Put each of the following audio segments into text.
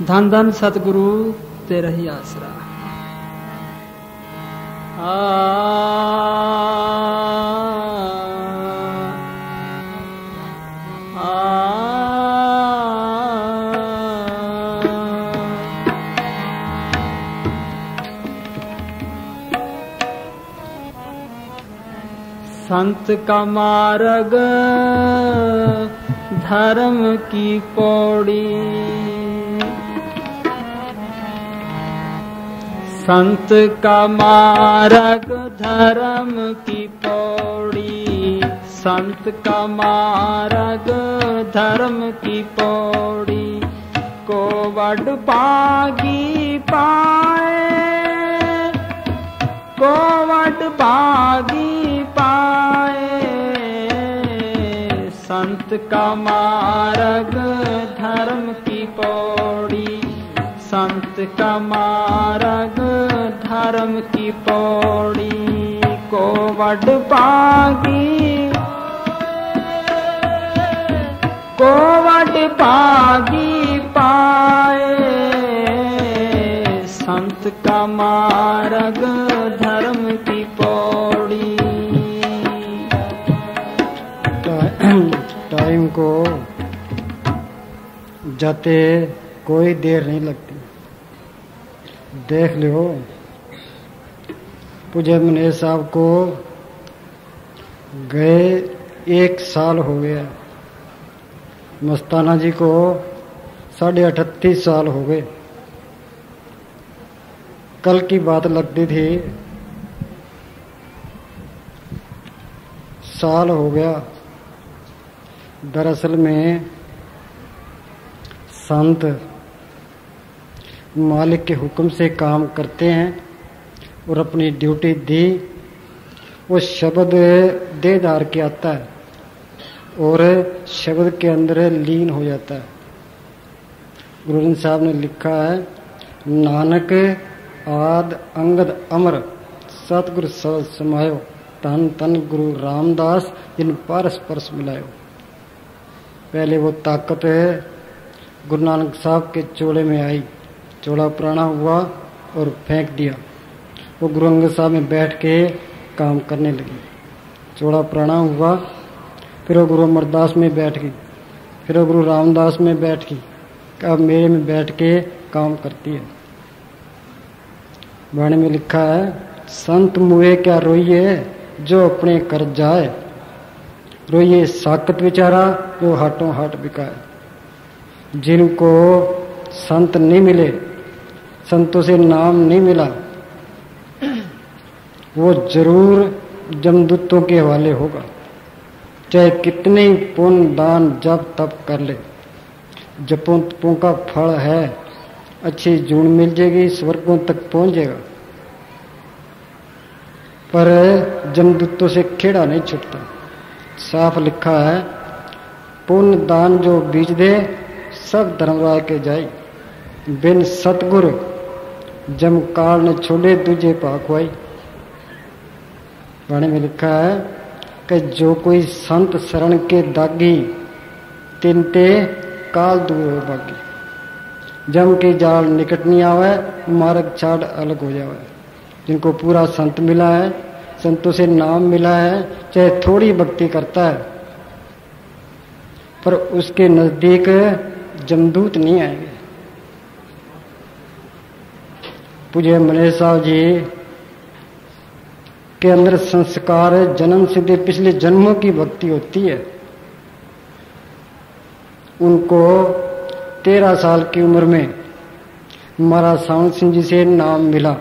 धन धन सतगुरु तेरा ही आसरा। संत का मार्ग धर्म की पौड़ी, संत का मार्ग धर्म की पौड़ी, संत का मार्ग धर्म की पौड़ी, को वड भागी पाए, को वड भागी पाए, संत का मार्ग धर्म की पौड़ी, संत का मार्ग धर्म की पौड़ी, को वड भागी, को वड भागी पाए, संत का मार्ग धर्म की पौड़ी। टाइम को जाते कोई देर नहीं लगती। देख लो, पूज्य मनेश साहब को गए 1 साल हो गया, मस्ताना जी को 38.5 साल हो गए। कल की बात लगती थी, साल हो गया। दरअसल में संत मालिक के हुक्म से काम करते हैं और अपनी ड्यूटी दी, वो शब्द दे धार के आता है और शब्द के अंदर लीन हो जाता है। गुरु ग्रंथ साहब ने लिखा है, नानक आद अंगद अमर सतगुरु सब समायो, तन तन गुरु रामदास जिन पारस परस मिलायो। पहले वो ताकत गुरु नानक साहब के चोले में आई, चोला पुराना हुआ और फेंक दिया। वो गुरु अंगद साहब में बैठ के काम करने लगी। चोला पुराना हुआ, फिर वो गुरु अमरदास में बैठ गई, फिर वो गुरु रामदास में बैठ गई, अब मेरे में बैठ के काम करती है। वाणी में लिखा है, संत मुए क्या रोइए जो अपने कर जाए, रोइए साकत बेचारा जो हाटों हाट बिकाए। जिनको संत नहीं मिले, संतों से नाम नहीं मिला, वो जरूर जमदूतों के हवाले होगा, चाहे कितने ही पुण्य दान जब तब कर ले। जपों तपों का फल है, अच्छी जून मिल जाएगी, स्वर्गों तक पहुंच जाएगा, पर जमदूतों से खेड़ा नहीं छूटता। साफ लिखा है, पुण्य दान जो बीज दे सब धर्मराज के जाई, बिन सतगुर जमकाल ने छोड़े तुझे पाखवाई। वाणी में लिखा है कि जो कोई संत शरण के दागी, तिनते काल दूर हो बागी। जम के जाल निकट नहीं आवे, मार्ग छाड़ अलग हो जावे। जिनको पूरा संत मिला है, संतों से नाम मिला है, चाहे थोड़ी भक्ति करता है, पर उसके नजदीक जमदूत नहीं आएंगे। पूज्य मनेश साहब जी के अंदर संस्कार जन्म सिद्धि पिछले जन्मों की भक्ति होती है। उनको 13 साल की उम्र में महाराज सावंत सिंह जी से नाम मिला।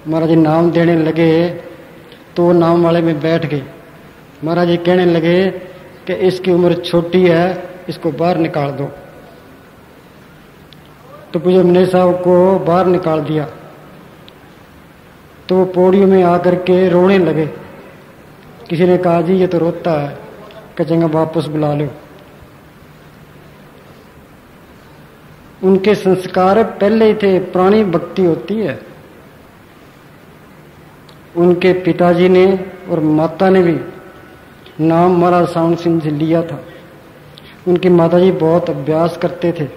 महाराज जी नाम देने लगे तो वो नाम वाले में बैठ गए। महाराज जी कहने लगे कि इसकी उम्र छोटी है, इसको बाहर निकाल दो। तो पूज्य मनेश साहब को बाहर निकाल दिया तो वो पौड़ियों में आकर के रोने लगे। किसी ने कहा, जी ये तो रोता है, कहेंगे वापस बुला लो। उनके संस्कार पहले ही थे, पुरानी भक्ति होती है। उनके पिताजी ने और माता ने भी नाम महाराज सावंत सिंह से लिया था। उनकी माताजी बहुत अभ्यास करते थे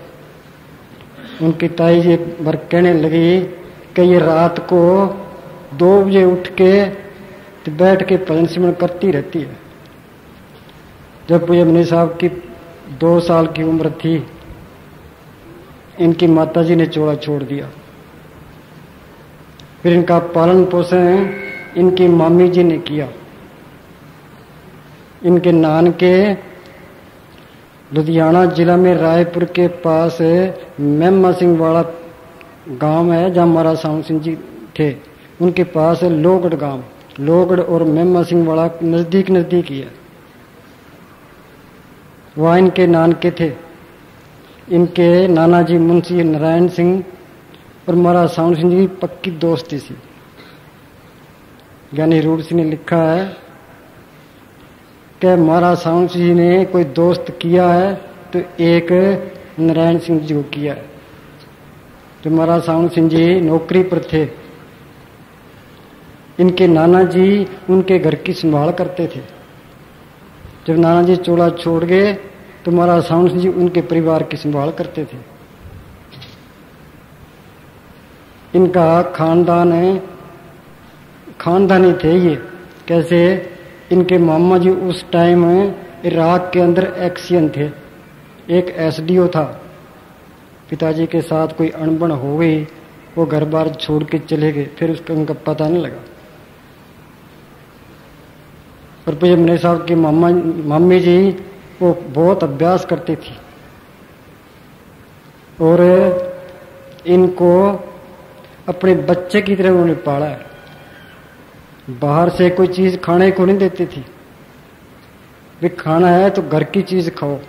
उनकी ताई जी एक बार कहने लगी कि ये रात को 2 बजे उठ के तो बैठ के भजन सिमरन करती रहती है। जब पूज्य मनीष साहब की 2 साल की उम्र थी, इनकी माताजी ने चोला छोड़ दिया। फिर इनका पालन पोषण इनकी मामी जी ने किया। इनके नानके लुधियाना जिला में रायपुर के पास मेमा सिंह वाला गांव है, जहां महाराज सावन सिंह जी थे। उनके पास है लोगड़ गांव। लोगड़ और मेमा सिंह वाला नजदीक नजदीक ही है। वह इनके नानके थे। इनके नाना जी मुंशी नारायण सिंह और महाराज सावन सिंह जी की पक्की दोस्ती थी। ज्ञानी रूढ़ सिंह ने लिखा है कि महाराज सावन सिंह जी ने कोई दोस्त किया है तो एक नारायण सिंह जी को किया है। तो महाराज सावन सिंह जी नौकरी पर थे। इनके नाना जी उनके घर की संभाल करते थे। जब नाना जी चोला छोड़ गए तो महाराज सावन सिंह जी उनके परिवार की संभाल करते थे। इनका खानदानी थे ये। कैसे? इनके मामा जी उस टाइम इराक के अंदर एक्सियन थे। एक एसडीओ था। पिताजी के साथ कोई अनबन हो गई, वो घर बार छोड़ के चले गए। फिर उसका उनका पता नहीं लगा। और पूज्य मनीष साहब की मम्मी जी वो बहुत अभ्यास करती थी और इनको अपने बच्चे की तरह उन्होंने पाला है। बाहर से कोई चीज खाने को नहीं देती थी। भी खाना है तो घर की चीज खाओ,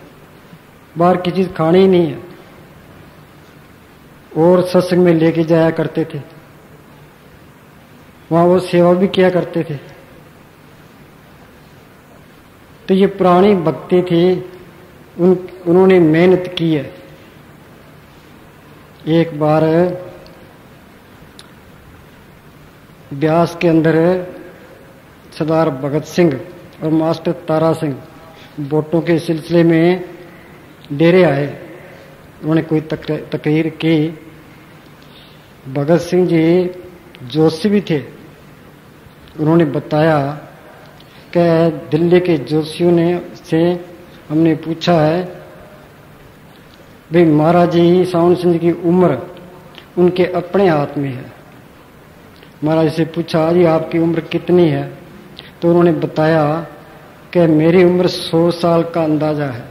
बाहर की चीज खानी ही नहीं है। और सत्संग में लेके जाया करते थे, वहां वो सेवा भी किया करते थे। तो ये पुरानी भक्ति थी, उन्होंने मेहनत की है। एक बार ब्यास के अंदर सरदार भगत सिंह और मास्टर तारा सिंह वोटों के सिलसिले में डेरे आए। उन्होंने कोई तकरीर की। भगत सिंह जी जोशी भी थे। उन्होंने बताया कि दिल्ली के जोशियों ने से हमने पूछा है भाई महाराज जी सावन सिंह की उम्र उनके अपने हाथ में है। महाराज से पूछा जी आपकी उम्र कितनी है? तो उन्होंने बताया कि मेरी उम्र 100 साल का अंदाजा है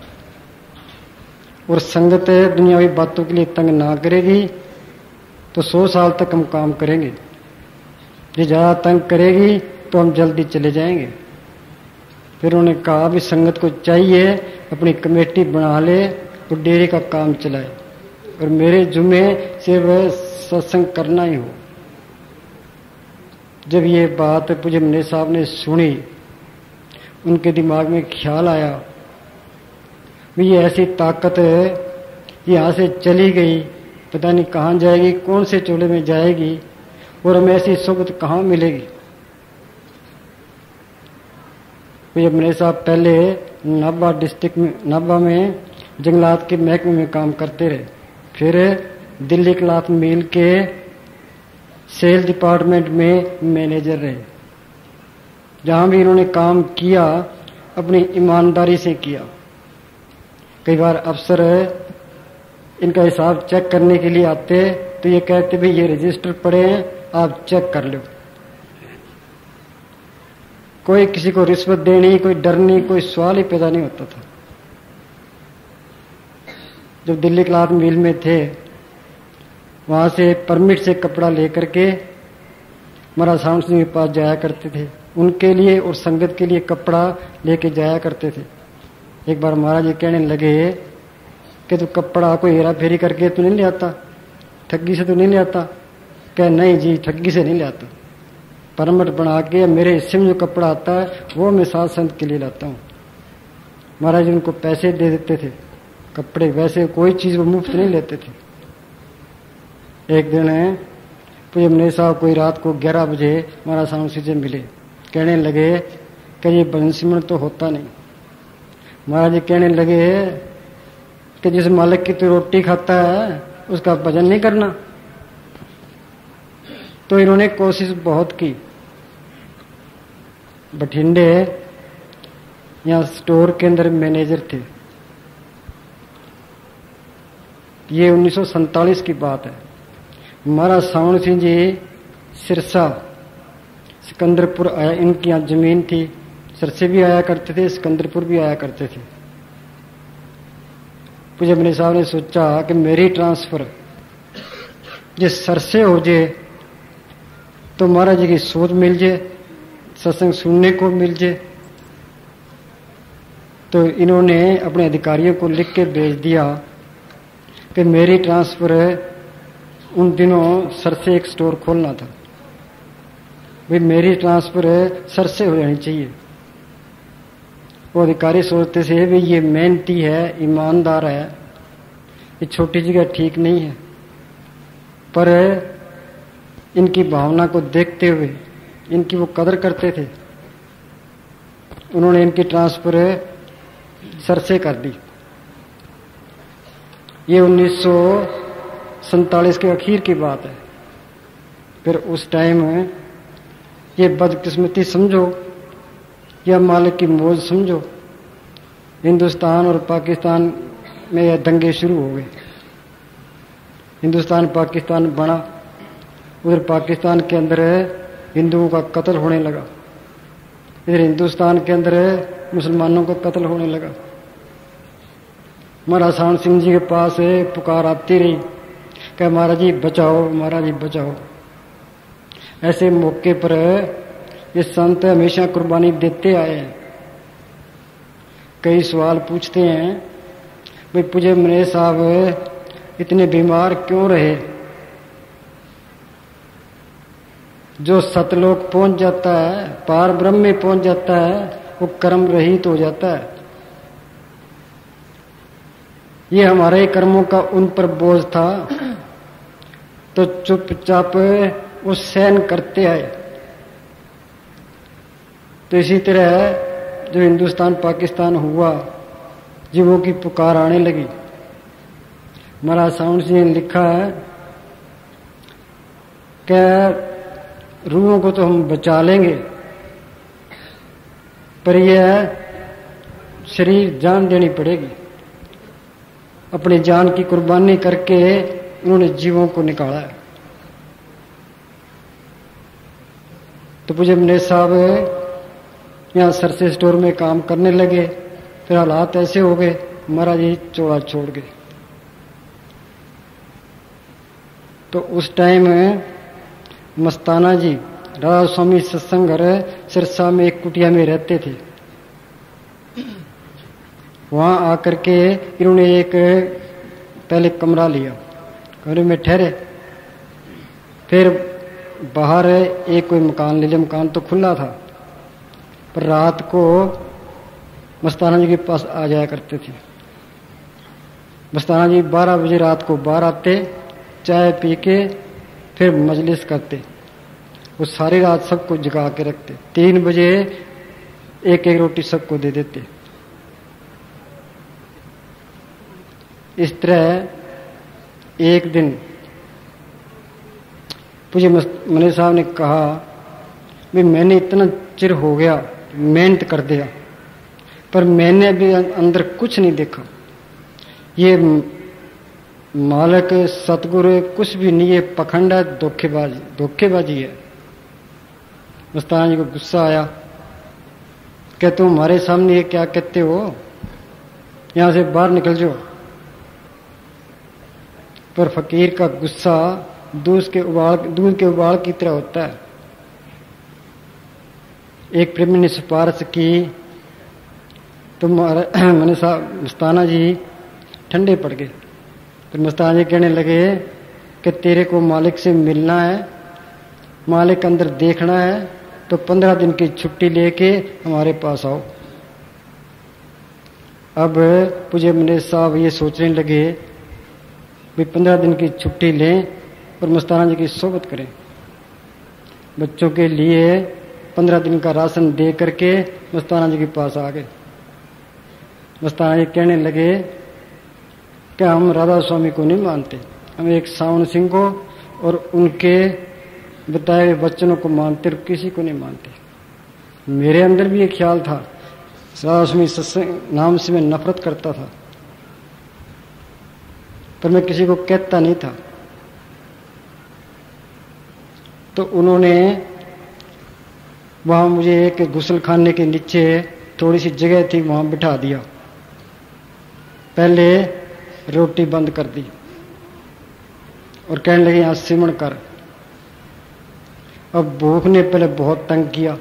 और संगत दुनियावी बातों के लिए तंग ना करेगी तो 100 साल तक हम काम करेंगे। ये ज्यादा तंग करेगी तो हम जल्दी चले जाएंगे। फिर उन्होंने कहा भी संगत को चाहिए अपनी कमेटी बना ले और डेरे का काम चलाए और मेरे जुम्मे सिर्फ सत्संग करना ही हो। जब ये बात पूज्य मनीष साहब ने सुनी, उनके दिमाग में ख्याल आया भी ये ऐसी ताकत यहाँ से चली गई, पता नहीं कहाँ जाएगी, कौन से चोले में जाएगी और हमें ऐसी सोबत कहाँ मिलेगी। पूज्य मनीष साहब पहले नाभा डिस्ट्रिक्ट में, नाभा में जंगलात के महकमे में काम करते रहे। फिर दिल्ली क्लॉथ मिल के सेल डिपार्टमेंट में मैनेजर रहे। जहां भी इन्होंने काम किया अपनी ईमानदारी से किया। कई बार अफसर इनका हिसाब चेक करने के लिए आते तो ये कहते भाई ये रजिस्टर पड़े हैं, आप चेक कर लो। कोई किसी को रिश्वत देनी, कोई डरनी, कोई सवाल ही पैदा नहीं होता था। जब दिल्ली क्लॉथ मिल में थे वहां से परमिट से कपड़ा लेकर के महाराज सावन सिंह के पास जाया करते थे। उनके लिए और संगत के लिए कपड़ा लेके जाया करते थे। एक बार महाराज जी कहने लगे कि तू कपड़ा कोई हेरा फेरी करके तो नहीं ले आता, ठगी से तो नहीं ले आता? कह नहीं जी, ठगी से नहीं ले आता। परमिट बना के मेरे हिस्से में जो कपड़ा आता है वो मैं साध संत के लिए लाता हूँ। महाराज जी उनको पैसे दे देते थे कपड़े, वैसे कोई चीज वो मुफ्त नहीं लेते थे। एक दिन पूज्य मनीष साहब कोई रात को 11 बजे महाराज सावन सिंह से मिले। कहने लगे कि ये भजन सिमरन तो होता नहीं। महाराज जी कहने लगे कि जिस मालिक की तू रोटी खाता है उसका भजन नहीं करना। तो इन्होंने कोशिश बहुत की। बठिंडे यहाँ स्टोर के अंदर मैनेजर थे। ये 1947 की बात है। महाराज सावण सिंह जी सिरसा सिकंदरपुर आया, इनकी यहाँ जमीन थी। सिरसे भी आया करते थे, सिकंदरपुर भी आया करते थे। पूज्य मनी साहब ने सोचा कि मेरी ट्रांसफर जिस सरसे हो जाए तो महाराज जी की सोच मिल जाए, सत्संग सुनने को मिल जाए। तो इन्होंने अपने अधिकारियों को लिख के भेज दिया कि मेरी ट्रांसफर उन दिनों सरसे एक स्टोर खोलना था, भाई मेरी ट्रांसफर सरसे हो जानी चाहिए। वो अधिकारी सोचते थे भाई ये मेहनती है, ईमानदार है, ये छोटी जगह ठीक नहीं है। पर इनकी भावना को देखते हुए, इनकी वो कदर करते थे, उन्होंने इनकी ट्रांसफर सरसे कर दी। ये 1947 के आखिर की बात है। फिर उस टाइम ये बदकिस्मती समझो या मालिक की मौज समझो, हिंदुस्तान और पाकिस्तान में यह दंगे शुरू हो गए। हिंदुस्तान पाकिस्तान बना, उधर पाकिस्तान के अंदर हिंदुओं का कत्ल होने लगा, इधर हिंदुस्तान के अंदर मुसलमानों का कत्ल होने लगा। महाराज सावण सिंह जी के पास पुकार आती रही कि महाराज जी बचाओ, महाराज जी बचाओ। ऐसे मौके पर ये संत हमेशा कुर्बानी देते आए हैं। कई सवाल पूछते हैं, भाई पूज्य मनी साहब इतने बीमार क्यों रहे? जो सतलोक पहुंच जाता है, पार ब्रह्म में पहुंच जाता है, वो कर्म रहित हो जाता है। ये हमारे कर्मों का उन पर बोझ था, तो चुपचाप वो सहन करते आए। तो इसी तरह जो हिंदुस्तान पाकिस्तान हुआ, जीवों की पुकार आने लगी। महाराज सावण सिंह ने लिखा है कि रूहों को तो हम बचा लेंगे, पर यह शरीर जान देनी पड़ेगी। अपनी जान की कुर्बानी करके उन्होंने जीवों को निकाला है। तो पूज्य मनी साहब यहाँ सरसे स्टोर में काम करने लगे। फिर हालात ऐसे हो गए, महाराज जी चोला छोड़ गए। तो उस टाइम मस्ताना जी राधा स्वामी सत्संग घर सिरसा में एक कुटिया में रहते थे। वहां आकर के इन्होंने एक पहले कमरा लिया, कमरे में ठहरे। फिर बाहर एक कोई मकान ले लिया। मकान तो खुला था, पर रात को मस्ताना जी के पास आ जाया करते थे। मस्ताना जी 12 बजे रात को बाहर आते, चाय पी के फिर मजलिस करते। वो सारी रात सबको जगा के रखते। 3 बजे एक एक रोटी सबको दे देते। इस तरह एक दिन पूज्य मनी साहब ने कहा, भाई मैंने इतना चिर हो गया, मेहनत कर दिया, पर मैंने भी अंदर कुछ नहीं देखा। ये मालिक सतगुरु कुछ भी नहीं, ये पखंड है, धोखेबाजी है। मस्ताना जी को गुस्सा आया कि तुम हमारे सामने ये क्या कहते हो, यहां से बाहर निकल जाओ। पर फकीर का गुस्सा दूध के उबाल की तरह होता है। एक प्रेमी ने सिफारिश की तो मनी साहब मस्ताना जी ठंडे पड़ गए। फिर मस्ताना जी कहने लगे कि तेरे को मालिक से मिलना है, मालिक अंदर देखना है, तो 15 दिन की छुट्टी लेके हमारे पास आओ। अब पूज्य मनी साहब ये सोचने लगे भी 15 दिन की छुट्टी लें और मस्ताना जी की सोबत करें। बच्चों के लिए 15 दिन का राशन दे करके मस्ताना जी के पास आ गए। मस्ताना जी कहने लगे कि हम राधा स्वामी को नहीं मानते, हम एक सावन सिंह को और उनके बताए हुए वचनों को मानते और किसी को नहीं मानते। मेरे अंदर भी एक ख्याल था, सदा सत्संग नाम से मैं नफरत करता था, पर मैं किसी को कहता नहीं था। तो उन्होंने वहां मुझे एक गुसल खाने के नीचे थोड़ी सी जगह थी, वहां बिठा दिया। पहले रोटी बंद कर दी और कहने लगे यहां सिमरण कर। अब भूख ने पहले बहुत तंग किया।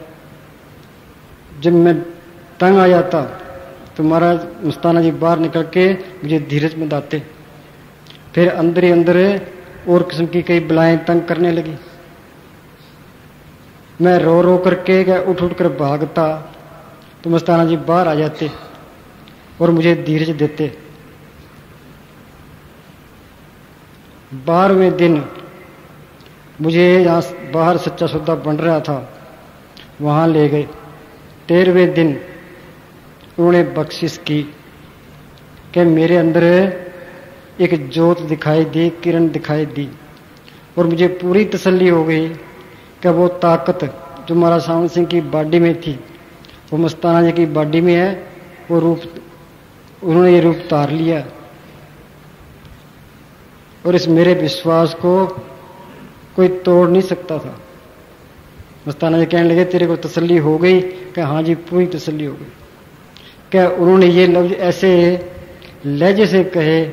जब मैं तंग आ जाता तो महाराज मस्ताना जी बाहर निकल के मुझे धीरज में दाते। फिर अंदर ही अंदर और किस्म की कई बलाएं तंग करने लगी। मैं रो रो करके उठ उठ कर भागता तो मस्ताना जी बाहर आ जाते और मुझे धीरज देते। 12वें दिन मुझे जहाँ बाहर सच्चा सौदा बन रहा था वहां ले गए। 13वें दिन उन्होंने बख्शिश की कि मेरे अंदर एक ज्योत दिखाई दी, किरण दिखाई दी और मुझे पूरी तसल्ली हो गई कि वो ताकत जो महाराज सावन सिंह की बॉडी में थी वो मस्ताना जी की बॉडी में है। वो रूप उन्होंने ये रूप तार लिया और इस मेरे विश्वास को कोई तोड़ नहीं सकता था। मस्ताना जी कहने लगे तेरे को तसल्ली हो गई? कि हाँ जी पूरी तसल्ली हो गई। क्या उन्होंने ये लफ्ज ऐसे लहजे से कहे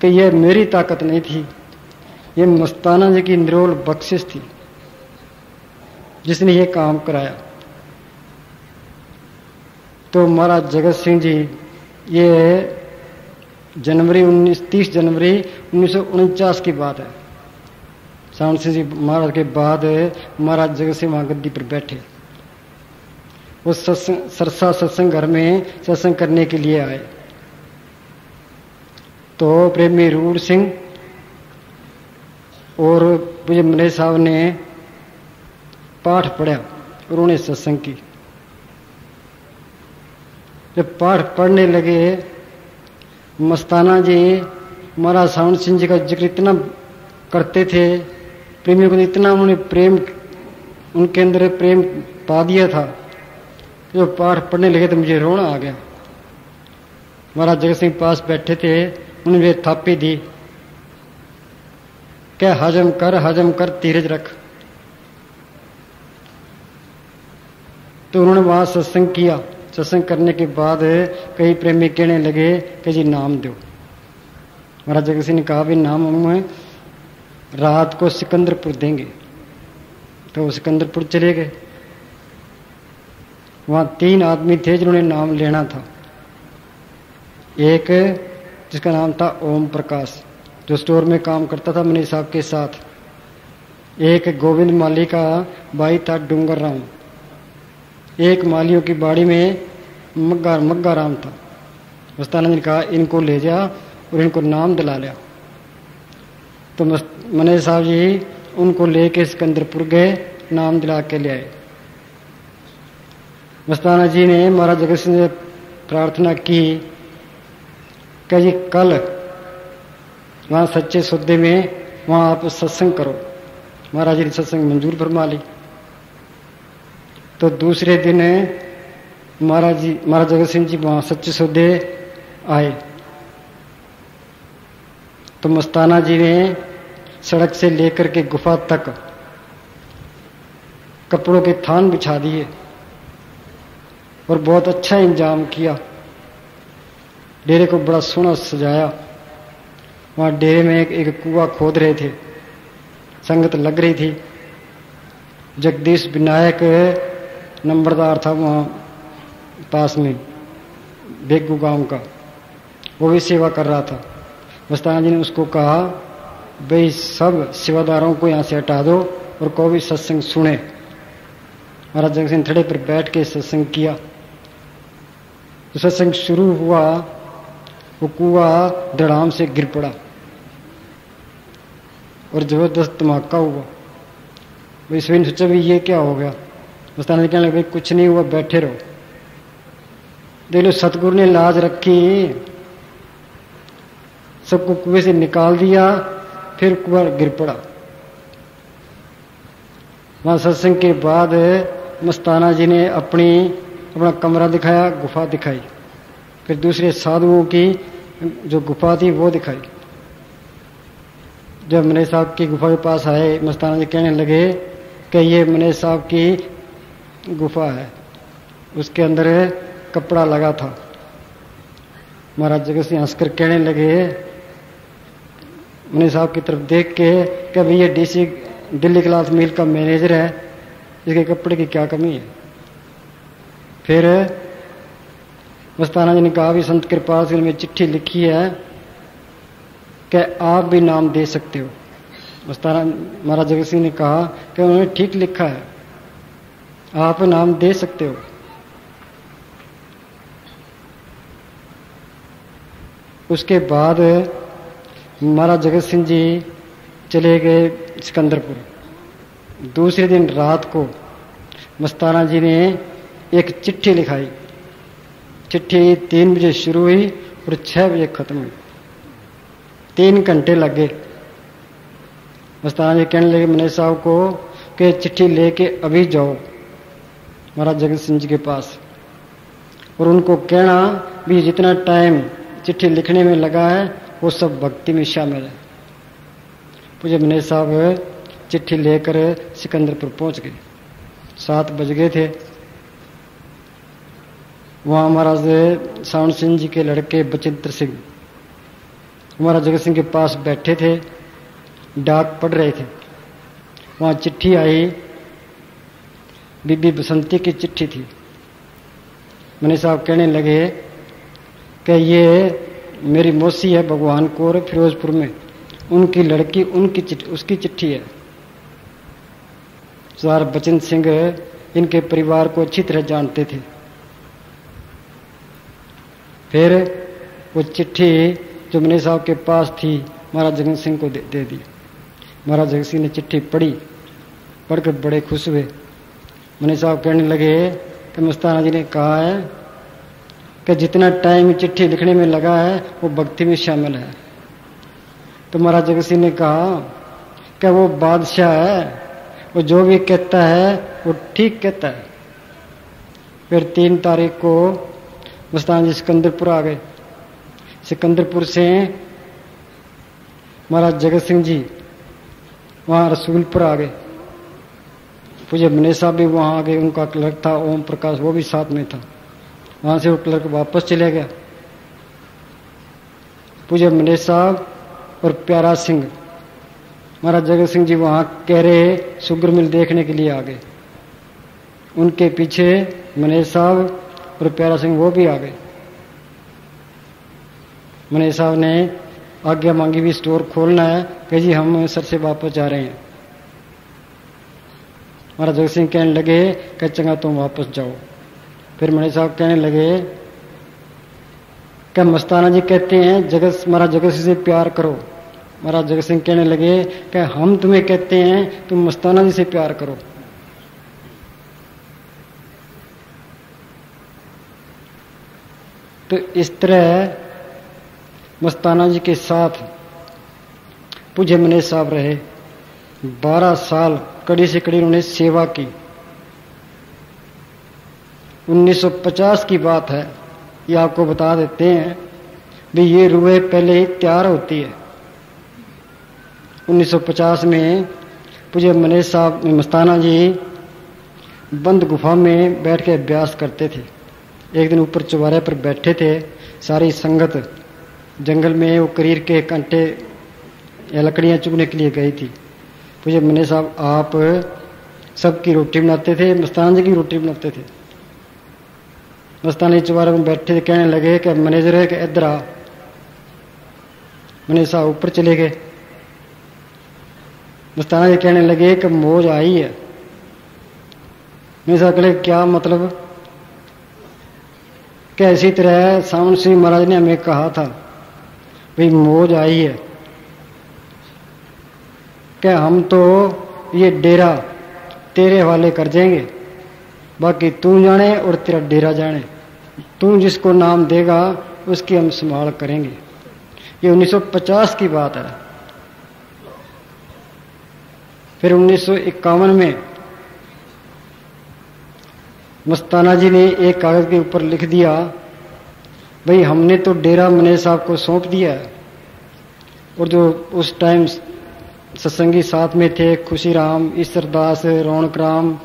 कि यह मेरी ताकत नहीं थी, ये मस्ताना जी की निरोल बख्शिश थी जिसने ये काम कराया। तो महाराज जगत सिंह जी ये 30 जनवरी 1949 की बात है। सावन सिंह जी महाराज के बाद महाराज जगत सिंह वहां गद्दी पर बैठे। वो सरसा सत्संग घर में सत्संग करने के लिए आए तो प्रेमी रूड़ सिंह और मुझे मने साहब ने पाठ पढ़ा, उन्होंने सत्संग की। जब पाठ पढ़ने लगे मस्ताना जी महाराज सावन सिंह जी का जिक्र इतना करते थे, प्रेमियों को इतना उन्होंने प्रेम, उनके अंदर प्रेम पा दिया था। जो पाठ पढ़ने लगे तो मुझे रोना आ गया। महाराज जगत सिंह पास बैठे थे, उन्होंने थापी दी, क्या हजम कर धीरज रख। तो उन्होंने वहां सत्संग किया। सत्संग करने के बाद कई प्रेमी कहने लगे कि जी नाम दो। महाराज जगत सिंह ने कहा भी नाम हम रात को सिकंदरपुर देंगे। तो वो सिकंदरपुर चले गए। वहां 3 आदमी थे जिन्होंने नाम लेना था। एक जिसका नाम था ओम प्रकाश, जो स्टोर में काम करता था मनीष साहब के साथ। एक गोविंद माली का भाई था डूंगर राम। एक मालियों की बाड़ी में मग्गा राम था। मस्ताना ने कहा इनको ले जा और इनको नाम दिला लिया। तो मनीष साहब जी उनको लेके सिकंदरपुर गए, नाम दिला के ले आए। मस्ताना जी ने महाराज जगत सिंह से प्रार्थना की कि जी कल वहां सच्चे सौदे में वहां आप सत्संग करो। महाराज जी ने सत्संग मंजूर फरमा ली। तो दूसरे दिन महाराज जगत सिंह जी वहां सच्चे सौदे आए। तो मस्ताना जी ने सड़क से लेकर के गुफा तक कपड़ों के थान बिछा दिए और बहुत अच्छा इंतजाम किया। डेरे को बड़ा सोना सजाया। वहां डेरे में एक कुआं खोद रहे थे, संगत लग रही थी। जगदीश विनायक नंबरदार था वहां पास में बेगू गांव का, वो भी सेवा कर रहा था। मस्ताना जी ने उसको कहा भाई सब सेवादारों को यहां से हटा दो और कोई भी सत्संग सुने। महाराज जगत सिंह थड़े पर बैठ के सत्संग किया। तो सत्संग शुरू हुआ, वो कुआं धड़ाम से गिर पड़ा और जबरदस्त धमाका हुआ। भाई इसमें सोचा भी ये क्या हो गया। मस्ताना जी कहने लगे भाई कुछ नहीं हुआ, बैठे रहो। देख लो सतगुरु ने लाज रखी। सबको कुएं से निकाल दिया, फिर कुआं गिर पड़ा। वहां सत्संग के बाद मस्ताना जी ने अपना कमरा दिखाया, गुफा दिखाई, फिर दूसरे साधुओं की जो गुफा थी वो दिखाई। जब मने साहब की गुफा के पास आए, मस्ताना जी कहने लगे कि ये मने साहब की गुफा है, उसके अंदर कपड़ा लगा था। महाराज जगत सिंह हंसकर कहने लगे मने साहब की तरफ देख के कि भाई ये डीसी दिल्ली क्लास मिल का मैनेजर है, इसके कपड़े की क्या कमी है। फिर मस्ताना जी ने कहा भी संत कृपाल सिंह में चिट्ठी लिखी है कि आप भी नाम दे सकते हो। मस्ताना महाराज जगत सिंह ने कहा कि उन्होंने ठीक लिखा है, आप नाम दे सकते हो। उसके बाद महाराज जगत सिंह जी चले गए सिकंदरपुर। दूसरे दिन रात को मस्ताना जी ने एक चिट्ठी लिखाई। चिट्ठी 3 बजे शुरू हुई और 6 बजे खत्म हुई। 3 घंटे लगे। मस्ताना जी कहने लगे मने साहब को कि चिट्ठी लेके अभी जाओ महाराज जगत सिंह जी के पास, और उनको कहना भी जितना टाइम चिट्ठी लिखने में लगा है वो सब भक्ति में शामिल है। पूज्य मने साहब चिट्ठी लेकर सिकंदरपुर पहुंच गए। 7 बज गए थे। वहां महाराज सावन सिंह जी के लड़के बचिंद्र सिंह महाराज जगत सिंह के पास बैठे थे, डाक पढ़ रहे थे। वहां चिट्ठी आई, बीबी बसंती की चिट्ठी थी। मने साहब कहने लगे कि ये मेरी मौसी है भगवान कौर फिरोजपुर में, उनकी लड़की उसकी चिट्ठी है। सरदार बचिंद्र सिंह इनके परिवार को अच्छी तरह जानते थे। फिर वो चिट्ठी जो मने साहब के पास थी महाराज जगत सिंह को दे दी। महाराज जगत सिंह ने चिट्ठी पढ़ी, पढ़कर बड़े खुश हुए। मने साहब कहने लगे कि मस्ताना जी ने कहा है कि जितना टाइम चिट्ठी लिखने में लगा है वो भक्ति में शामिल है। तो महाराज जगत सिंह ने कहा कि वो बादशाह है, वो जो भी कहता है वो ठीक कहता है। फिर 3 तारीख को मस्ताना जी सिकंदरपुर आ गए। सिकंदरपुर से महाराज जगत सिंह जी वहां रसूलपुर आ गए। पूज्य मने साहब भी वहां आ गए। उनका क्लर्क था ओम प्रकाश, वो भी साथ में था। वहां से वो क्लर्क वापस चले गया। पूज्य मने साहब और प्यारा सिंह महाराज जगत सिंह जी वहां कह रहे शुगर मिल देखने के लिए आ गए। उनके पीछे मने साहब और प्यारा सिंह वो भी आ गए। मने साहब ने आज्ञा मांगी भी स्टोर खोलना है कि जी हम सर से वापस जा रहे हैं। महाराज जगत सिंह कहने लगे कि चंगा तुम वापस जाओ। फिर मने साहब कहने लगे कि मस्ताना जी कहते हैं महाराज जगत सिंह से प्यार करो। महाराज जगत सिंह कहने लगे कि हम तुम्हें कहते हैं तुम मस्ताना जी से प्यार करो। तो इस तरह मस्ताना जी के साथ पूज्य मने साहब रहे। 12 साल कड़ी से कड़ी उन्होंने सेवा की। 1950 की बात है, ये आपको बता देते हैं भी ये रुए पहले ही तैयार होती है। 1950 में पूज्य मने साहब मस्ताना जी बंद गुफा में बैठ के अभ्यास करते थे। एक दिन ऊपर चौबारे पर बैठे थे, सारी संगत जंगल में वो करीर के कांटे या लकड़ियां चुगने के लिए गई थी। पूज्य मने साहब आप सबकी रोटी बनाते थे, मस्ताना जी की रोटी बनाते थे। मस्ताना जी चौबारे में बैठे थे, कहने लगे कि मैनेजर है कि इधर आ। मने साहब ऊपर चले गए। मस्ताना जी कहने लगे कि मौज आई है। मने साहब कहले क्या मतलब? क्या इसी तरह सावन सिंह महाराज ने हमें कहा था भाई मौज आई है, क्या हम तो ये डेरा तेरे हवाले कर देंगे, बाकी तू जाने और तेरा डेरा जाने, तू जिसको नाम देगा उसकी हम संभाल करेंगे। ये 1950 की बात है। फिर 1951 में मस्ताना जी ने एक कागज के ऊपर लिख दिया, भाई हमने तो डेरा मने साहब को सौंप दिया है। और जो उस टाइम सत्संगी साथ में थे, खुशीराम, ईश्वरदास, रौनक राम,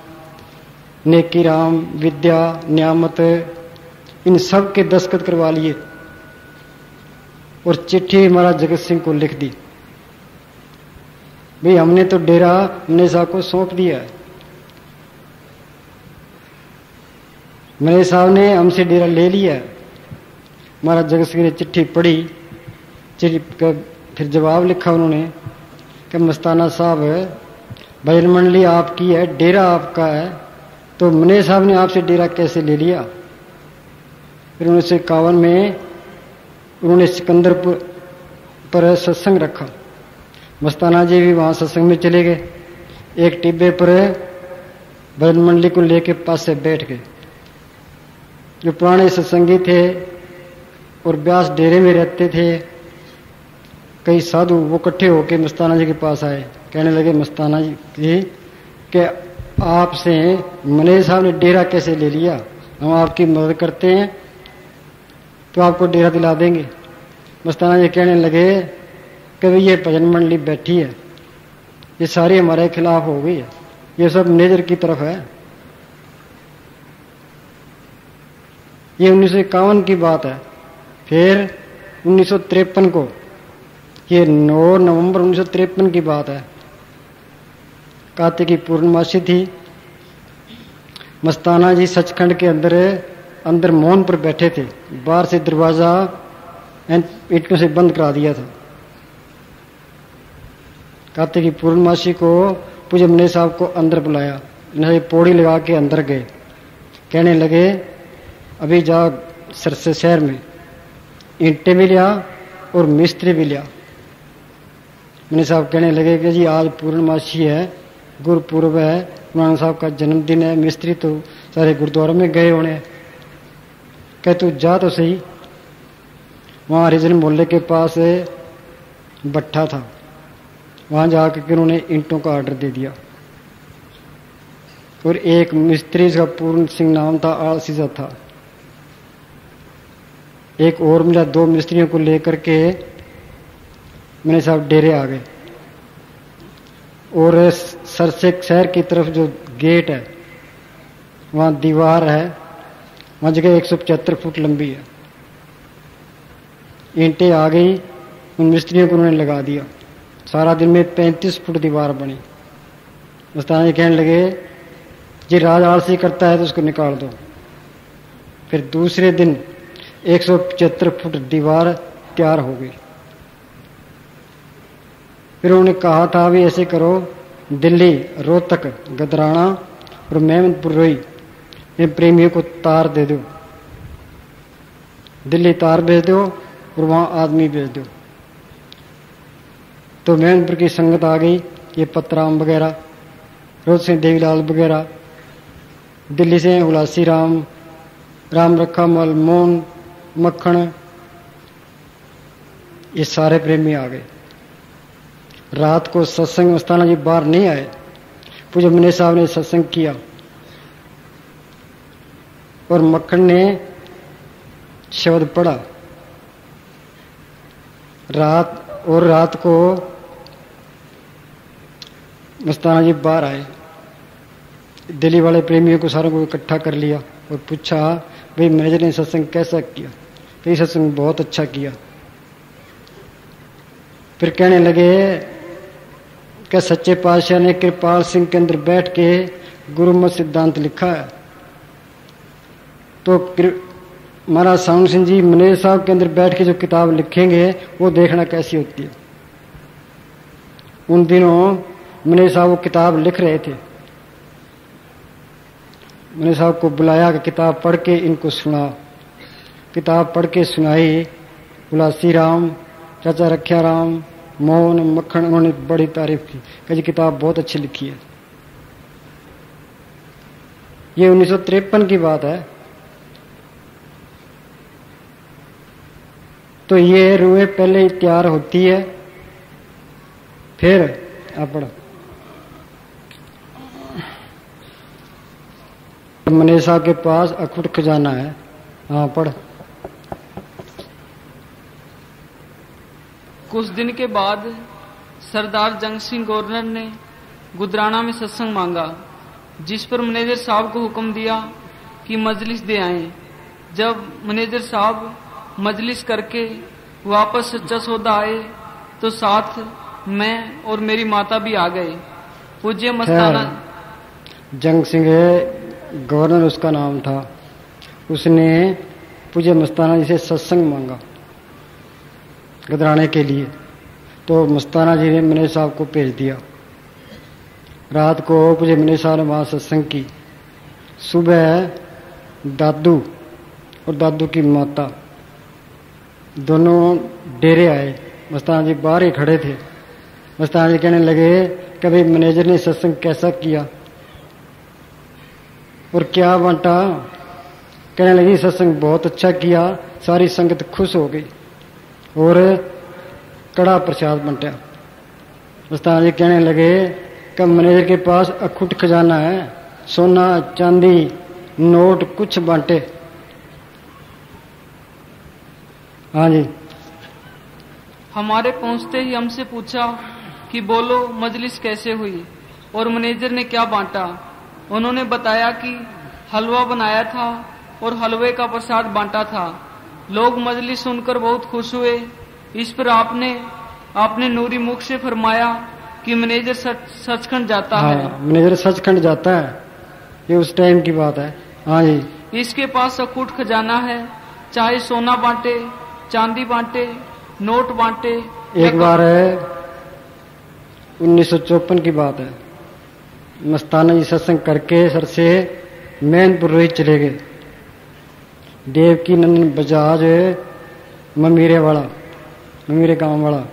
नेकी राम, विद्या, न्यामत, इन सब के दस्तखत करवा लिए और चिट्ठी महाराज जगत सिंह को लिख दी, भाई हमने तो डेरा मने साहब को सौंप दिया है। मने साहब ने हमसे डेरा ले लिया है। महाराज जगत सिंह ने चिट्ठी पढ़ी, चिट्ठी का फिर जवाब लिखा उन्होंने कि मस्ताना साहब, भजन मंडली आपकी है, डेरा आपका है, तो मने साहब ने आपसे डेरा कैसे ले लिया। फिर 1951 में उन्होंने सिकंदरपुर पर सत्संग रखा। मस्ताना जी भी वहां सत्संग में चले गए। एक टिब्बे पर भजन मंडली को लेके पास से बैठ गए। जो पुराने सत्संगी थे और व्यास डेरे में रहते थे, कई साधु, वो इकट्ठे होके मस्ताना जी के पास आए। कहने लगे मस्ताना जी कि आपसे मने साहब ने डेरा कैसे ले लिया, हम आपकी मदद करते हैं तो आपको डेरा दिला देंगे। मस्ताना जी कहने लगे कि भाई ये भजन मंडली बैठी है, ये सारी हमारे खिलाफ हो गई है, ये सब मैनेजर की तरफ है। ये 1951 की बात है। फिर 1953 को, ये 9 नवंबर 1953 की बात है, कार्तिक की पूर्णमासी थी। मस्ताना जी सचखंड के अंदर मौन पर बैठे थे। बाहर से दरवाजा ईंटों से बंद करा दिया था। कार्तिक की पूर्णमासी को पूज्य मने साहब को अंदर बुलाया, इन्हें पौड़ी लगा के अंदर गए। कहने लगे अभी जा सरसे शहर में ईंटें भी लिया और मिस्त्री भी लिया। मने साहब कहने लगे कि जी आज पूर्णमासी है, गुरुपुरब है, नानक साहब का जन्मदिन है, मिस्त्री तो सारे गुरुद्वारों में गए होने। कह तू जा तो सही। वहां हरिजन मोहल्ले के पास भट्ठा था, वहां जाकर उन्होंने ईंटों का ऑर्डर दे दिया। और एक मिस्त्री का पूर्ण सिंह नाम था, आलसीजा था। एक और मिला, 2 मिस्त्रियों को लेकर के मने साहब डेरे आ गए। और सरसे शहर की तरफ जो गेट है, वहां दीवार है, वहां जगह 175 फुट लंबी है। ईंटें आ गई, उन मिस्त्रियों को उन्होंने लगा दिया। सारा दिन में 35 फुट दीवार बनी। मस्ताना जी कहने लगे जी राज आलसी करता है तो उसको निकाल दो। फिर दूसरे दिन 175 फुट दीवार तैयार हो गई। फिर उन्होंने कहा था भी ऐसे करो, दिल्ली, रोहतक, गदराना और मेहमदपुर रोई इन प्रेमियों को तार दे दो। दिल्ली तार भेज दो और वहां आदमी भेज दो। तो मेहमदपुर की संगत आ गई, ये पतराम वगैरह, रोहतक से देवीलाल वगैरह, दिल्ली से उलासी राम, राम रखा मल, मोहन, मक्खन, ये सारे प्रेमी आ गए। रात को सत्संग मस्ताना जी बाहर नहीं आए। पूज्य मने साहब ने सत्संग किया और मक्खन ने शब्द पढ़ा। रात को मस्ताना जी बाहर आए। दिल्ली वाले प्रेमियों को सारों को इकट्ठा कर लिया और पूछा भाई मैनेजर ने सत्संग कैसा किया। तो ये सत्संग बहुत अच्छा किया। फिर कहने लगे कि सच्चे पातशाह ने कृपाल सिंह के अंदर बैठ के गुरुमत सिद्धांत लिखा है। तो महाराज साउंड सिंह जी मने साहब के अंदर बैठ के जो किताब लिखेंगे वो देखना कैसी होती है। उन दिनों मने साहब वो किताब लिख रहे थे। मने साहब को बुलाया कि किताब पढ़ के इनको सुना। किताब पढ़ के सुनाई। उलासी राम, चाचा रखिया राम, मोहन, मक्खन, उन्होंने बड़ी तारीफ की कि जी किताब बहुत अच्छी लिखी है। ये 1953 की बात है। तो ये रूए पहले ही तैयार होती है, फिर अपना मनीषा के पास अखुट खजाना है। हाँ पढ़। कुछ दिन के बाद सरदार जंग सिंह गवर्नर ने गुदराना में सत्संग मांगा, जिस पर मैनेजर साहब को हुक्म दिया कि मजलिस दे आए। जब मैनेजर साहब मजलिस करके वापस सच्चा सौदा आए तो साथ मैं और मेरी माता भी आ गए। पूज्य मस्ताना जंग सिंह गवर्नर उसका नाम था, उसने पूज्य मस्ताना जी से सत्संग मांगा गदराने के लिए। तो मस्ताना जी ने मैनेजर साहब को भेज दिया। रात को पूज्य मैनेजर साहब ने वहां सत्संग की। सुबह दादू और दादू की माता दोनों डेरे आए। मस्ताना जी बाहर ही खड़े थे। मस्ताना जी कहने लगे कभी मैनेजर ने सत्संग कैसा किया और क्या बांटा। कहने लगी सत्संग बहुत अच्छा किया, सारी संगत खुश हो गई और कड़ा प्रसाद बंटा। मस्ताना जी कहने लगे कि मैनेजर के पास अखुट खजाना है, सोना चांदी नोट कुछ बांटे। हाँ जी। हमारे पहुंचते ही हमसे पूछा कि बोलो मजलिस कैसे हुई और मैनेजर ने क्या बांटा। उन्होंने बताया कि हलवा बनाया था और हलवे का प्रसाद बांटा था। लोग मजलिस सुनकर बहुत खुश हुए। इस पर आपने नूरी मुख से फरमाया कि मैनेजर सचखंड जाता है। मैनेजर सचखंड जाता है, ये उस टाइम की बात है। हाँ जी। इसके पास अकूट खजाना है, चाहे सोना बांटे, चांदी बांटे, नोट बांटे। एक बार 1954 की बात है। मस्ताना जी सत्संग करके सर से मैनपुर रोहित चले गए। देवकी नंदन बजाज ममीरे गांव वाला,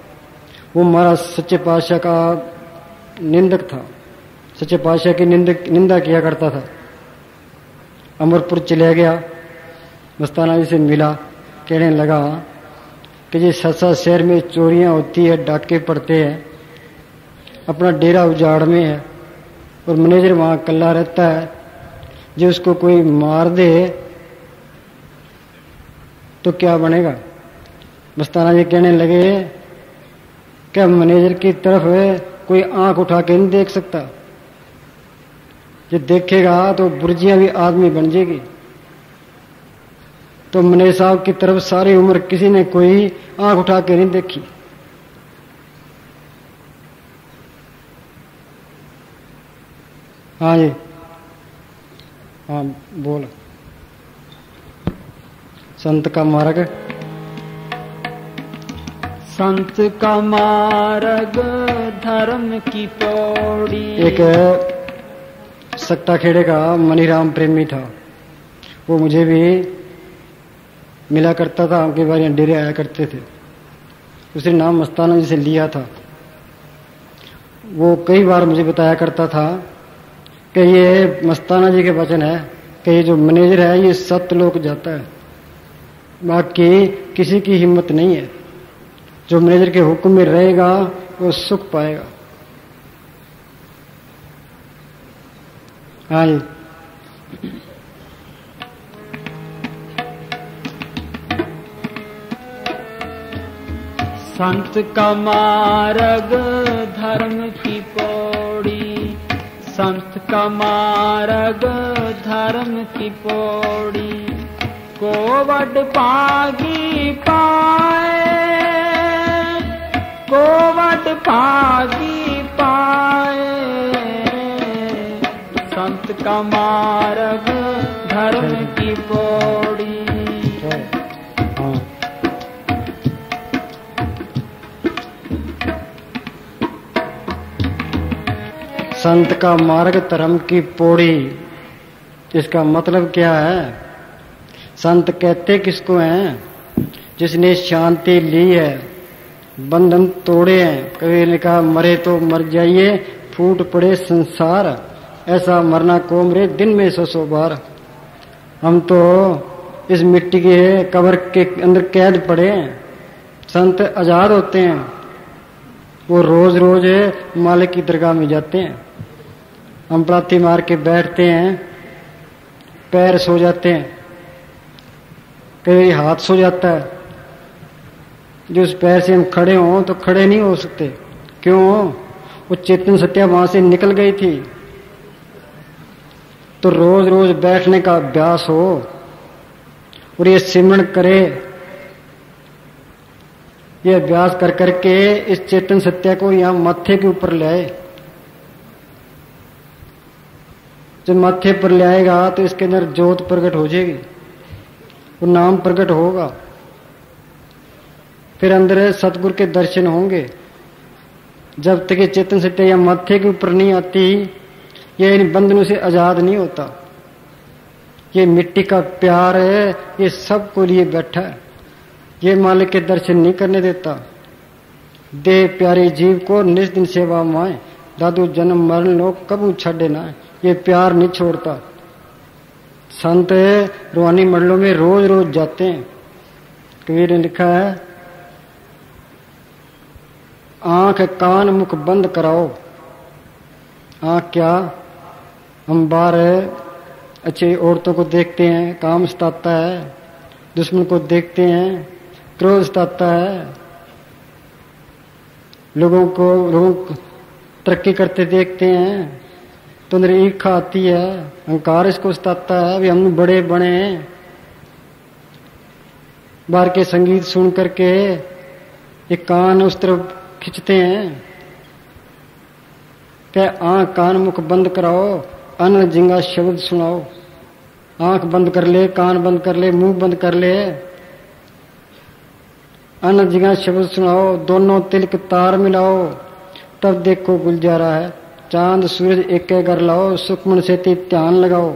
वो हमारा सच्चे पातशाह का निंदक था। सच्चे पातशाह की निंदा किया करता था। अमरपुर चले गया, मस्ताना जी से मिला। कहने लगा कि जी सत्सा शहर में चोरियां होती है, डाके पड़ते हैं, अपना डेरा उजाड़ में है और मैनेजर वहां कल्ला रहता है। जो उसको कोई मार दे तो क्या बनेगा। मस्ताना जी कहने लगे क्या मैनेजर की तरफ कोई आंख उठा के नहीं देख सकता, जो देखेगा तो बुर्जियां भी आदमी बन जाएगी। तो मैनेजर साहब की तरफ सारी उम्र किसी ने कोई आंख उठा के नहीं देखी। हाँ जी। हाँ बोल। संत का मार्ग, संत का मार्ग धर्म की पौड़ी। एक सक्ता खेड़े का मनीराम प्रेमी था, वो मुझे भी मिला करता था, उनके बारे डेरे आया करते थे। उसने नाम मस्ताना जी से लिया था। वो कई बार मुझे बताया करता था कि ये मस्ताना जी के वचन है कि ये जो मैनेजर है ये सत्यलोक जाता है, बाकी किसी की हिम्मत नहीं है। जो मैनेजर के हुक्म में रहेगा वो सुख पाएगा। हाँ जी। संत का मार्ग धर्म की पौड़ी, संत का मार्ग धर्म की पौड़ी। कोवट पागी पाए, कोवट पागी पाए। संत का मार्ग धर्म की पौड़ी। संत का मार्ग धर्म की पौड़ी, इसका मतलब क्या है। संत कहते किसको हैं, जिसने शांति ली है, बंधन तोड़े हैं। कभी ने कहा मरे तो मर जाइए, फूट पड़े संसार, ऐसा मरना को मरे दिन में 100 बार। हम तो इस मिट्टी के कब्र के अंदर कैद पड़े हैं, संत आजाद होते हैं, वो रोज रोज मालिक की दरगाह में जाते हैं। हम प्रार्थी मार के बैठते हैं, पैर सो जाते हैं, कई हाथ सो जाता है। जो उस पैर से हम खड़े हों तो खड़े नहीं हो सकते। क्यों? वो चेतन सत्या वहां से निकल गई थी। तो रोज रोज बैठने का अभ्यास हो और ये सिमरण करे, ये अभ्यास कर करके इस चेतन सत्या को यहां माथे के ऊपर ले आए। जब माथे पर ले आएगा तो इसके अंदर ज्योत प्रकट हो जाएगी, वो नाम प्रकट होगा, फिर अंदर सतगुरु के दर्शन होंगे। जब तक ये चेतन सत्या या माथे के ऊपर नहीं आती, ये इन बंधनों से आजाद नहीं होता। ये मिट्टी का प्यार है, ये सबको लिए बैठा है, ये मालिक के दर्शन नहीं करने देता। दे प्यारे जीव को निज दिन सेवा माए, दादू जन्म मरण लोग कबू छड़े ना। ये प्यार नहीं छोड़ता। संत रूहानी मंडलों में रोज रोज जाते हैं। कबीर ने लिखा है, आंख कान मुख बंद कराओ। आंख क्या? हम बाहर अच्छी औरतों को देखते हैं, काम सताता है, दुश्मन को देखते हैं, क्रोध सताता है, लोगों को तरक्की करते देखते हैं तो अंदर ईर्ष्या आती है, अहंकार इसको सताता है। अभी हम बड़े बने हैं, बाहर के संगीत सुन करके ये कान उस तरफ खींचते हैं। क्या आंख कान मुख बंद कराओ, अन जिंगा शब्द सुनाओ। आंख बंद कर ले, कान बंद कर ले, मुंह बंद कर ले, अन जिंगा शब्द सुनाओ। दोनों तिलक तार मिलाओ, तब देखो गुलजारा है। चांद सूरज एक घर लाओ, सुखमन से ध्यान लगाओ।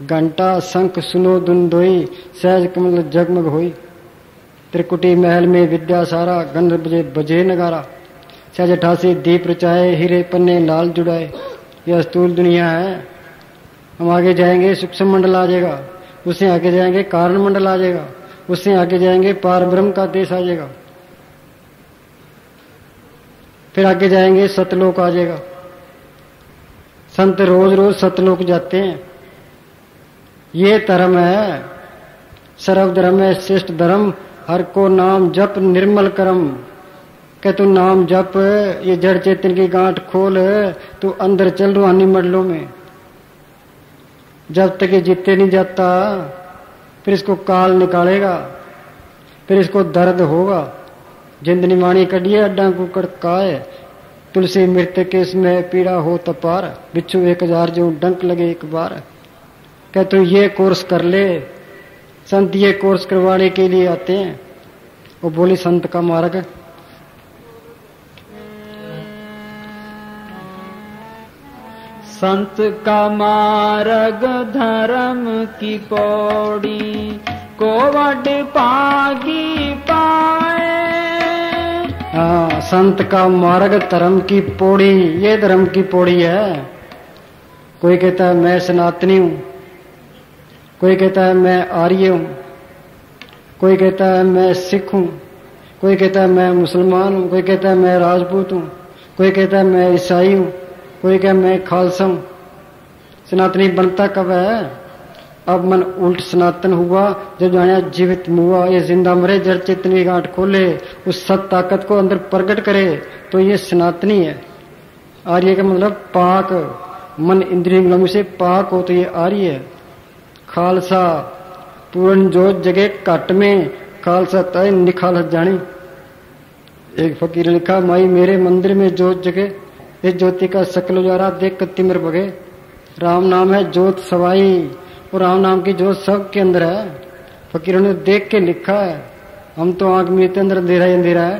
घंटा शंख सुनो दुंदोई, सहज कमल जगमग होई। त्रिकुटी महल में विद्या सारा, गंध बजे बजे नगारा। सहज 88 दीप रचाए, हीरे पन्ने लाल जुड़ाए। यह स्थूल दुनिया है। हम आगे जाएंगे सूक्ष्म मंडल आ जाएगा, उससे आगे जाएंगे कारण मंडल आ जाएगा, उससे आगे जाएंगे पार ब्रह्म का देश आ जाएगा, फिर आगे जाएंगे सतलोक आ जाएगा। संत रोज रोज सतलोक जाते हैं। ये धर्म है, सर्व धर्म है श्रेष्ठ धर्म। हर को नाम जप निर्मल कर्म। कह तू नाम जप, ये जड़ चेतन की गांठ खोल, तू अंदर चल रूहानी मंडलों में। जब तक ये जीते नहीं जाता, फिर इसको काल निकालेगा, फिर इसको दर्द होगा। जिंदनी माणी कड़िए अड्डा कुकड़ काय, तुलसी मृत्यु के इसमें पीड़ा हो तपार। बिच्छू 1000 जो डंक लगे एक बार। कह तू ये कोर्स कर ले। संत ये कोर्स करवाने के लिए आते हैं। वो बोली संत का मार्ग, संत का मार्ग धर्म की पौड़ी, को वड पागी पाए। हाँ, संत का मार्ग धर्म की पौड़ी, ये धर्म की पौड़ी है। कोई कहता है मैं सनातनी हूं, कोई कहता है मैं आर्य हूं, कोई कहता है मैं सिख हूं, कोई कहता है मैं मुसलमान हूं, कोई कहता है मैं राजपूत हूं, कोई कहता है मैं ईसाई हूं, कोई कहता है मैं खालसा हूं। सनातनी बनता कब है? अब मन उल्ट सनातन हुआ जब जाने जीवित हुआ। ये जिंदा मरे जड़ चेतन की गांठ खोले, उस सत ताकत को अंदर प्रकट करे, तो ये सनातनी है। आर्य का मतलब पाक, मन इंद्रियों से पाक हो तो ये आर्य है। खालसा पूर्ण जोत जगे घट में, खालसा तय निखालस जानी। एक फकीर ने लिखा, माई मेरे मंदिर में जोत जगे, इस ज्योति का सकल उजारा देख कर तिमिर बगे। राम नाम है जोत सवाई, और राम नाम की जोत सबके अंदर है। फकीरों ने देख के लिखा है। हम तो आंख मीते अंदर अंधेरा ही अंधेरा है।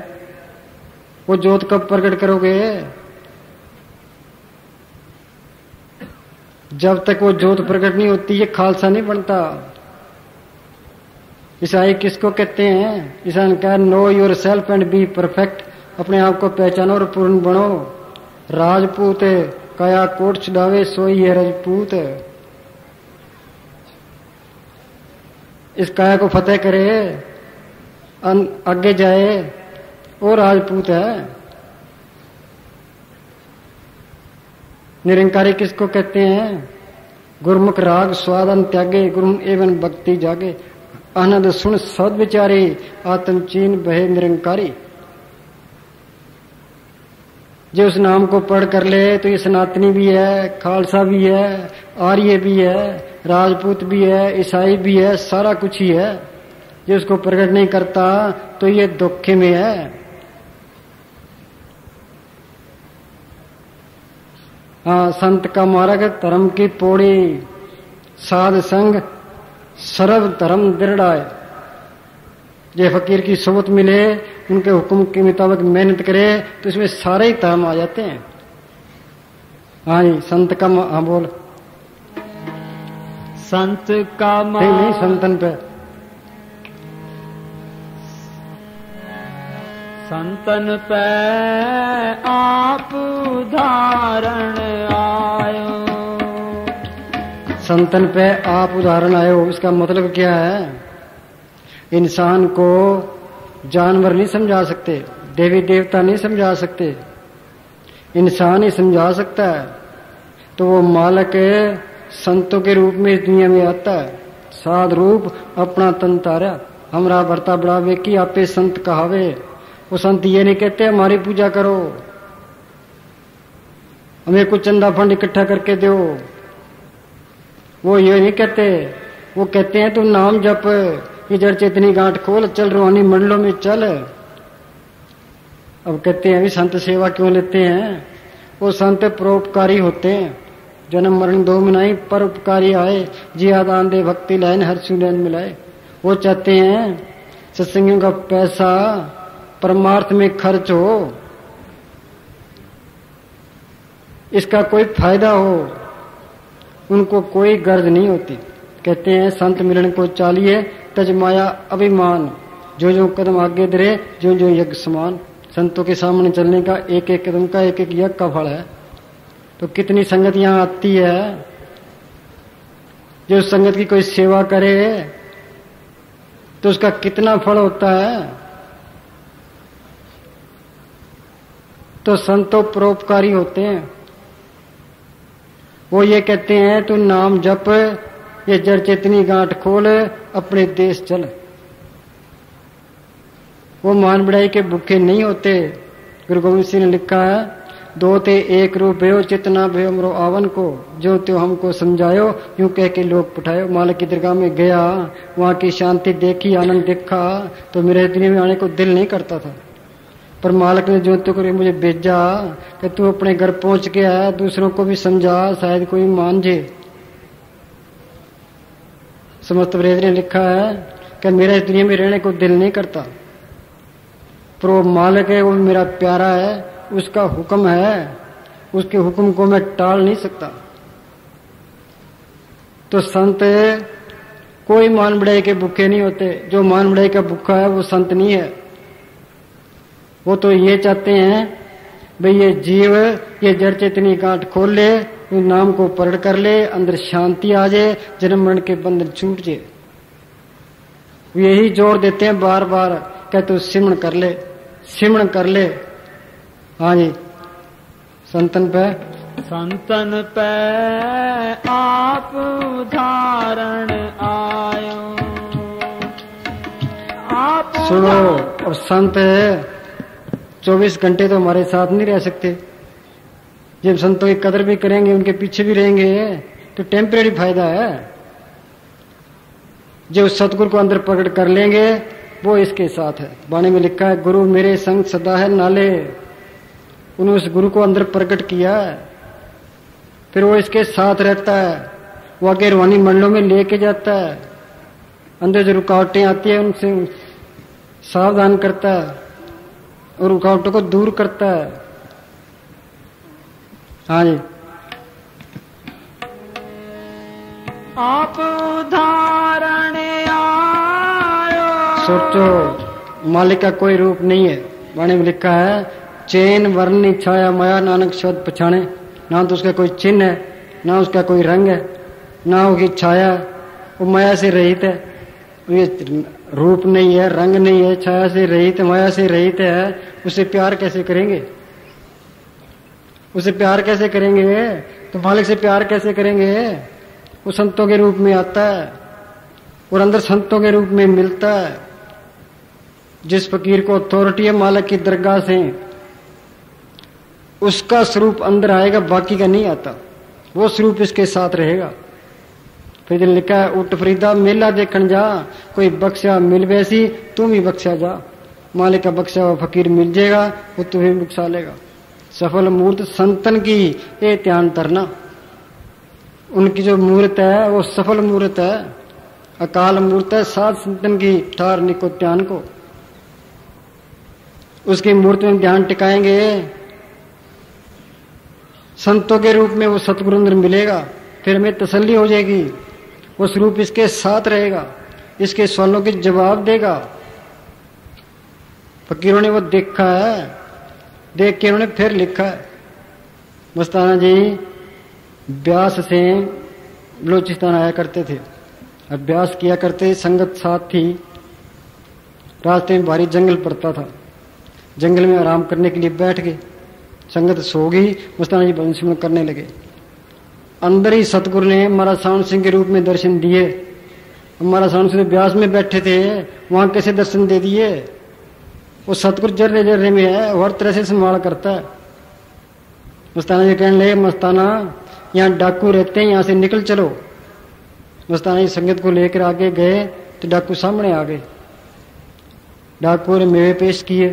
वो जोत कब प्रकट करोगे? जब तक वो जोत प्रकट नहीं होती ये खालसा नहीं बनता। ईसाई किसको कहते हैं? ईसाई ने कहा know your self and be perfect. अपने आप को पहचानो और पूर्ण बनो। राजपूत काया कोट छुड़ावे सोई है राजपूत। इस काया को फतेह करे। आगे जाए और राजपूत है। निरंकारी किसको कहते हैं? गुरमुख राग स्वादन त्यागे, गुरु एवं भक्ति जागे, आनंद सुन सद विचारे, आत्म चीन बहे निरंकारी। जो उस नाम को पढ़ कर ले तो ये सनातनी भी है, खालसा भी है, आर्य भी है, राजपूत भी है, ईसाई भी है, सारा कुछ ही है। जो उसको प्रकट नहीं करता तो ये धोखे में है। हाँ, संत का मार्ग धर्म की पौड़ी, साध संग सर्व धर्म दृढ़ाए। ये फकीर की सोबत मिले, उनके हुक्म के मुताबिक मेहनत करे तो इसमें सारे ही धर्म आ जाते हैं। हाँ जी, संत का हाँ बोल। संत का नहीं संतन पे। संतन पे आप उदाहरण आयो। संतन पे आप उदाहरण आयो, इसका मतलब क्या है? इंसान को जानवर नहीं समझा सकते, देवी देवता नहीं समझा सकते, इंसान ही समझा सकता है। तो वो मालक संतों के रूप में इस दुनिया में आता है। साध रूप अपना तन तारा, हमरा भरता बढ़ावे की आपे संत कहावे। वो संत ये नहीं कहते हमारी पूजा करो, हमें कुछ चंदा फंड इकट्ठा करके दो, वो ये नहीं कहते। वो कहते हैं तुम नाम जप, ये जड़ चेतनी गांठ खोल, चल रूहानी मंडलों में चल। अब कहते हैं अभी संत सेवा क्यों लेते हैं? वो संत परोपकारी होते हैं। जन्म मरण दो मिनाई पर उपकारी आए, जिया दान दे भक्ति लाइन हर सुनैन मिलाए। वो चाहते हैं सत्संगियों का पैसा परमार्थ में खर्च हो, इसका कोई फायदा हो, उनको कोई गर्ज नहीं होती। कहते हैं संत मिलन को चालिए, तज माया अभिमान, जो जो कदम आगे धरे जो जो यज्ञ समान। संतों के सामने चलने का एक एक कदम का एक एक यज्ञ का फल है। तो कितनी संगत यहाँ आती है, जो संगत की कोई सेवा करे तो उसका कितना फल होता है। तो संतों परोपकारी होते हैं। वो ये कहते हैं तू नाम जप, ये जड़ चेतनी गांठ खोल, अपने देश चल। वो मान बढ़ाई के भूखे नहीं होते। गुरु गोविंद सिंह ने लिखा है, दो ते एक रूप भयो, चितना भयो मरो आवन को, जो त्यो हमको समझायो, यूं कह के लोग पठायो। मालिक की दरगाह में गया, वहां की शांति देखी, आनंद देखा तो मेरे दुनिया में आने को दिल नहीं करता था। पर मालिक ने जो तो करे मुझे भेजा कि तू अपने घर पहुंच गया, दूसरों को भी समझा, शायद कोई मान जे। समस्त ब्रेद ने लिखा है कि मेरा इस दुनिया में रहने को दिल नहीं करता, पर वो मालिक है, वो मेरा प्यारा है, उसका हुक्म है, उसके हुक्म को मैं टाल नहीं सकता। तो संत कोई मान बढ़ाई के भूखे नहीं होते। जो मान बढ़ाई का भूखा है वो संत नहीं है। वो तो ये चाहते हैं भाई ये जीव ये जड़ चेतनी गांठ खोल ले, नाम को पढ़ कर ले, अंदर शांति आ जाए, जन्म मरण के बंधन छूट जाए। यही जोर देते हैं बार बार, कह तू सिमरण कर ले, सिमरण कर ले। हाँ जी, संतन पे आप उदाहरण आयो। आप सुनो, और संत 24 घंटे तो हमारे साथ नहीं रह सकते। जब संतों की कदर भी करेंगे, उनके पीछे भी रहेंगे तो टेम्परेरी फायदा है। जो सतगुरु को अंदर प्रकट कर लेंगे वो इसके साथ है। वाणी में लिखा है, गुरु मेरे संग सदा है नाले। उन्होंने उस गुरु को अंदर प्रकट किया, फिर वो इसके साथ रहता है, वो आगे रूहानी मंडलों में लेके जाता है, अंदर जो रुकावटें आती है उनसे सावधान करता है और रुकावटों को दूर करता है। हाँ जी, आप उदाहरण आयो। सोचो, मालिक का कोई रूप नहीं है। वाणी में लिखा है, चैन वर्ण छाया माया नानक शब्द पछाणे। ना तो उसका कोई चिन्ह है, ना उसका कोई रंग है, ना उसकी छाया, वो माया से रहित है। ये रूप नहीं है, रंग नहीं है, छाया से रहित, माया से रहित है, उसे प्यार कैसे करेंगे? उसे प्यार कैसे करेंगे? तो मालिक से प्यार कैसे करेंगे? वो संतों के रूप में आता है और अंदर संतों के रूप में मिलता है। जिस फकीर को अथॉरिटी है मालिक की दरगाह से, उसका स्वरूप अंदर आएगा, बाकी का नहीं आता। वो स्वरूप इसके साथ रहेगा। फिर लिखा है, उठ फरीदा मेला देखन जा, कोई बख्शा मिल वैसी, तुम ही बख्शा जा। मालिक का बख्शा हुआ फकीर मिल जाएगा, वो तुम्हें बख्शा लेगा। सफल मूर्त संतन की ये ध्यान करना। उनकी जो मूर्त है वो सफल मूर्त है, अकाल मूर्त है, साध संतन की ठार निको ध्यान को। उसकी मूर्त में ध्यान टिकाएंगे, संतों के रूप में वो सतगुरु अंदर मिलेगा, फिर हमें तसल्ली हो जाएगी। वो स्वरूप इसके साथ रहेगा, इसके सवालों के जवाब देगा। फकीरों ने वो देखा है, देख के उन्होंने फिर लिखा है। मस्ताना जी ब्यास से बलोचिस्तान आया करते थे, अभ्यास किया करते, संगत साथ थी। रास्ते में भारी जंगल पड़ता था, जंगल में आराम करने के लिए बैठ गए। संगत सो गई, मस्ताना जी भजन सिमरन करने लगे। अंदर ही सतगुरु ने महाराज सावन सिंह के रूप में दर्शन दिए। महाराज सावन सिंह ब्यास में बैठे थे, वहां कैसे दर्शन दे दिए? वो सतगुरु जर्रे जर्रे में है, हर तरह से संभाल करता है। मस्ताना जी कहने लगे, मस्ताना यहाँ डाकू रहते हैं, यहाँ से निकल चलो। मस्ताना जी संगत को लेकर आगे गए तो डाकू सामने आ गए। डाकू ने मेवे पेश किए।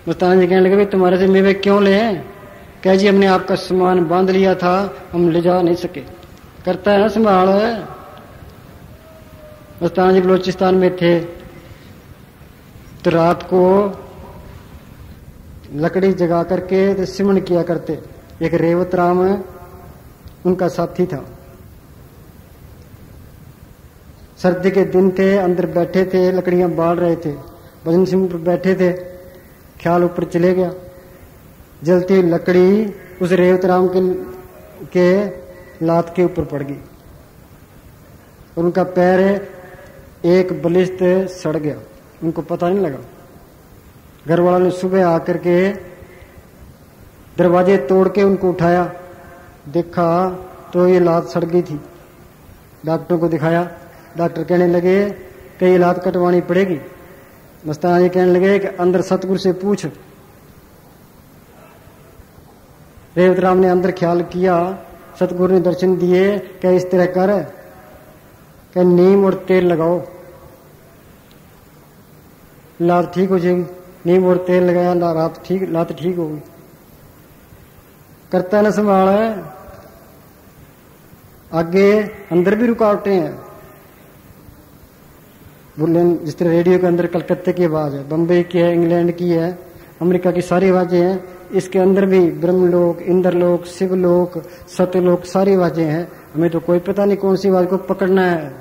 मस्ताना जी कहने लगे, भाई तुम्हारे से मेवे क्यों ले? कह जी हमने आपका सामान बांध लिया था, हम ले जा नहीं सके। करता है ना संभाल। मस्ताना जी बलोचिस्तान में थे तो रात को लकड़ी जगा करके तो सिमरन किया करते। एक रेवत राम उनका साथी था। सर्दी के दिन थे, अंदर बैठे थे, लकड़ियां बाल रहे थे, भजन सिमरन पर बैठे थे। ख्याल ऊपर चले गया, जलती हुई लकड़ी उस रेवत राम के लात के ऊपर पड़ गई और उनका पैर एक बलिष्ठ सड़ गया। उनको पता नहीं लगा। घर वालों ने सुबह आकर के दरवाजे तोड़ के उनको उठाया, देखा तो ये लात सड़ गई थी। डॉक्टर को दिखाया, डॉक्टर कहने लगे कि ये लात कटवानी पड़ेगी। मस्ताना जी कहने लगे कि अंदर सतगुरु से पूछ। रेवत राम ने अंदर ख्याल किया, सतगुरु ने दर्शन दिए कि इस तरह कर, कि नीम और तेल लगाओ, लात ठीक हो जाएगी। नीम और तेल लगाया, लात ठीक हो गई। करता न संभाल। आगे अंदर भी रुकावटें हैं। बुलेन जिस तरह रेडियो के अंदर कलकत्ते की आवाज है, बम्बई की है, इंग्लैंड की है, अमेरिका की सारी आवाजें हैं। इसके अंदर भी ब्रह्मलोक, इंद्रलोक, शिवलोक, सत्यलोक, सारी आवाजें हैं। हमें तो कोई पता नहीं कौन सी आवाज को पकड़ना है।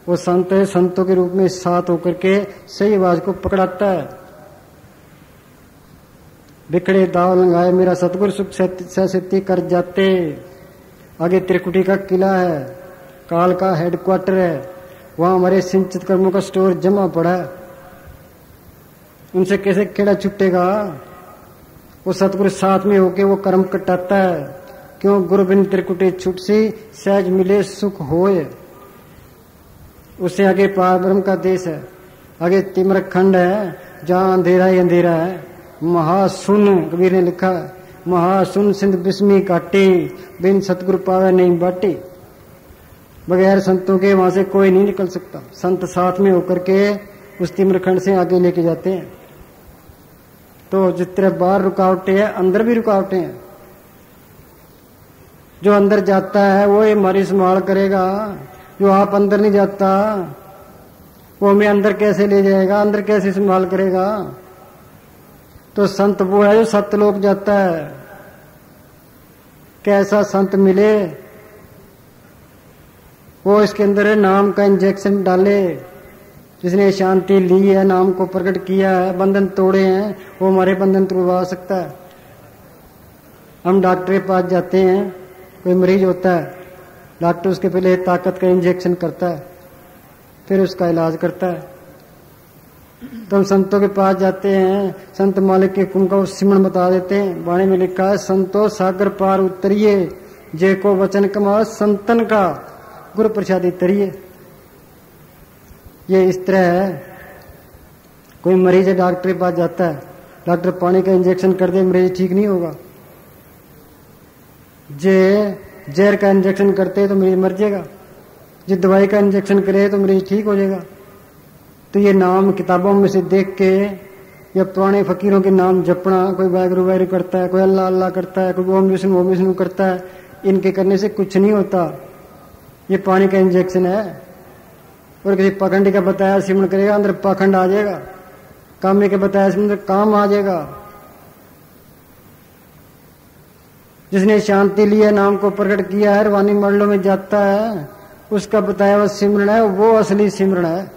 वो संत है, संतों के रूप में साथ होकर के सही आवाज को पकड़ाता है। बिखड़े दाव लंगाए मेरा सतगुरु सुख सहसिद्धि कर जाते। आगे त्रिकुटी का किला है, काल का हेडक्वार्टर है, वहां हमारे सिंचित कर्मों का स्टोर जमा पड़ा है। उनसे कैसे खेड़ा छुटेगा? वो सतगुरु साथ में होके वो कर्म कटाता है। क्यों? गुरु बिन त्रिकुटी छुट सी, सहज मिले सुख होए। उससे आगे पार ब्रह्म का देश है, आगे तिम्र खंड है, जहां अंधेरा ही अंधेरा है। महासुन कबीर ने लिखा, महासुन सिंध बिस्मी काटी, बिन सतगुरु पावे नहीं बाटी। बगैर संतों के वहां से कोई नहीं निकल सकता। संत साथ में होकर के उस तिम्र खंड से आगे लेके जाते हैं। तो जितने बाहर रुकावटें हैं, अंदर भी रुकावटें हैं। जो अंदर जाता है वो हमारी संभाल करेगा। जो आप अंदर नहीं जाता वो हमें अंदर कैसे ले जाएगा, अंदर कैसे संभाल करेगा? तो संत वो है जो सत्यलोक जाता है। कैसा संत मिले वो इसके अंदर नाम का इंजेक्शन डाले। जिसने शांति ली है, नाम को प्रकट किया है, बंधन तोड़े हैं, वो हमारे बंधन तोड़वा सकता है। हम डॉक्टर के पास जाते हैं, कोई मरीज होता है, डॉक्टर उसके पहले ताकत का इंजेक्शन करता है, फिर उसका इलाज करता है। तो हम संतों के पास जाते हैं, संत मालिक के कुंभ का सिमरन बता देते हैं। वाणी में लिखा है, संतो सागर पार उतरिए, जे को वचन कमा संतन का, गुरु प्रसादी तरिए। ये इस तरह है। कोई मरीज है, डॉक्टर के पास जाता है, डॉक्टर पानी का इंजेक्शन कर दे, मरीज ठीक नहीं होगा। जे जहर का इंजेक्शन करते तो मरीज मर जाएगा, जो दवाई का इंजेक्शन करे तो मरीज ठीक हो जाएगा। तो ये नाम किताबों में से देख के या पुराने फकीरों के नाम जपना, कोई वाहिगुरु वाहिगुरु करता है, कोई अल्लाह अल्लाह करता है, कोई ओम विष्णु करता है, इनके करने से कुछ नहीं होता। ये पानी का इंजेक्शन है। और किसी पाखंडी का बताया सिमरन करेगा, अंदर पाखंड आ जाएगा। कामी के बताया सिमरन काम आ जाएगा। जिसने शांति लिया, नाम को प्रकट किया है, वाणी मंडलों में जाता है, उसका बताया हुआ सिमरन है, वो असली सिमरन है।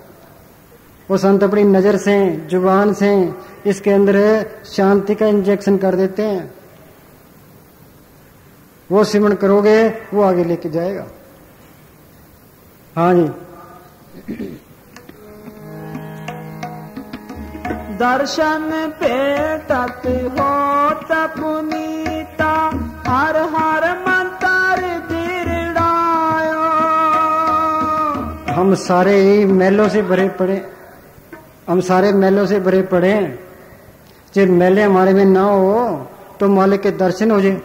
वो संत अपनी नजर से, जुबान से इसके अंदर शांति का इंजेक्शन कर देते हैं। वो सिमरन करोगे, वो आगे लेके जाएगा। हाँ जी। दर्शन पेटत होत पुनीता, हर हर मंत्र दृढ़ायो। हम सारे ही मैलों से भरे पड़े, हम सारे मैलों से भरे पड़े। जब मैले हमारे में ना हो तो मालिक के दर्शन हो जाए।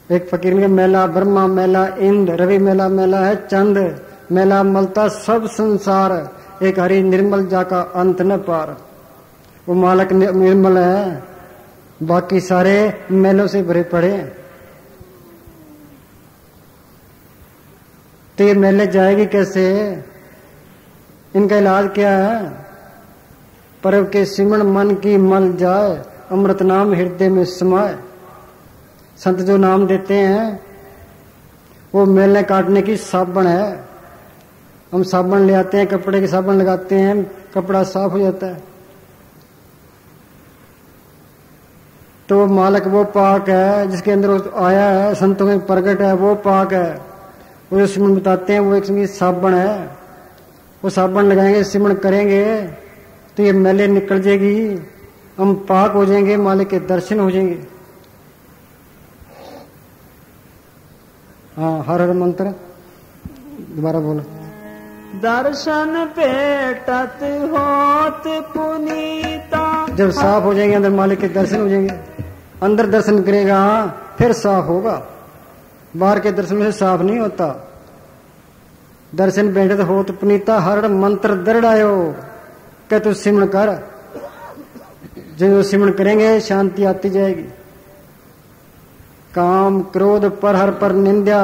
एक फकीर ने मेला ब्रह्मा, मेला इंद्र, रवि मेला, मेला है चंद, मेला मलता सब संसार, एक हरि निर्मल जाका अंत न पार। वो मालिक निर्मल है, बाकी सारे मेलों से भरे पड़े। तो ये मेले जाएगी कैसे? इनका इलाज क्या है? परव के सिमरन मन की मल जाए, अमृत नाम हृदय में समाए। संत जो नाम देते हैं वो मेले काटने की साबुन है। हम साबुन ले आते हैं, कपड़े की साबुन लगाते हैं, कपड़ा साफ हो जाता है। तो मालिक वो पाक है जिसके अंदर आया है, संतों में प्रगट है, वो पाक है। वो जो सिमरन बताते हैं वो एक किस्म की साबुन है। वो साबुन लगाएंगे, सिमरन करेंगे तो ये मैले निकल जाएगी, हम पाक हो जाएंगे, मालिक के दर्शन हो जाएंगे। हाँ, हर हर मंत्र दोबारा बोलो। दर्शन पेटत होत पुनीता। जब साफ हो जाएंगे, अंदर मालिक के दर्शन हो जाएंगे। अंदर दर्शन करेगा फिर साफ होगा, बाहर के दर्शन से साफ नहीं होता। दर्शन पेटत होत पुनीता, हर मंत्र दृढ़ायो। क्या तू सिमरन कर, जो सिमरन करेंगे शांति आती जाएगी। काम क्रोध पर हर पर निंदा,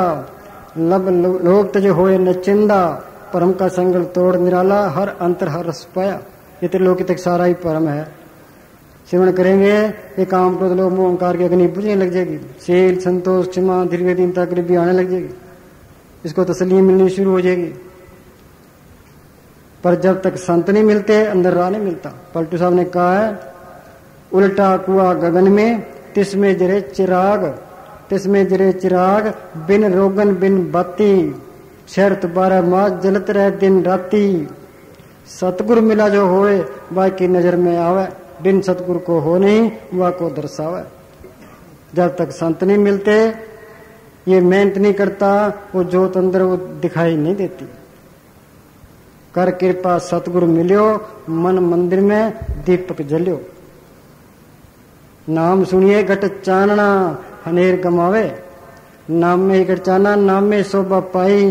लब लोग तज होए न चिंदा। परम का संगल तोड़ निराला, हर अंतर हर रस पाया। ये त्रिलोकी तक सारा ही परम है। सिमरन करेंगे ये काम क्रोध लोग मोह अहंकार की अग्नि बुझने लग जाएगी। शील संतोष क्षमा दीर्घ दीनता गरीबी आने लग जाएगी, इसको तसल्ली मिलनी शुरू हो जाएगी। पर जब तक संत नहीं मिलते अंदर राह नहीं मिलता। पलटू साहब ने कहा है, उल्टा कुआ गगन में तिसमें जरे चिराग, तिसमें जरे चिराग बिन रोगन बिन बाती। शर्त 12 मास जलत रहे दिन राती। सतगुरु मिला जो होए बाकी नजर में आवे, बिन सतगुरु को हो नहीं वह को दर्शावे। जब तक संत नहीं मिलते, ये मेहनत नहीं करता, वो जोत अंदर वो दिखाई नहीं देती। कर कृपा सतगुरु मिलियो, मन मंदिर में दीपक जलियो। नाम सुनिए घट चानना, हनेर गमावे। नाम में ही घट चाना, नाम में शोभा पाई।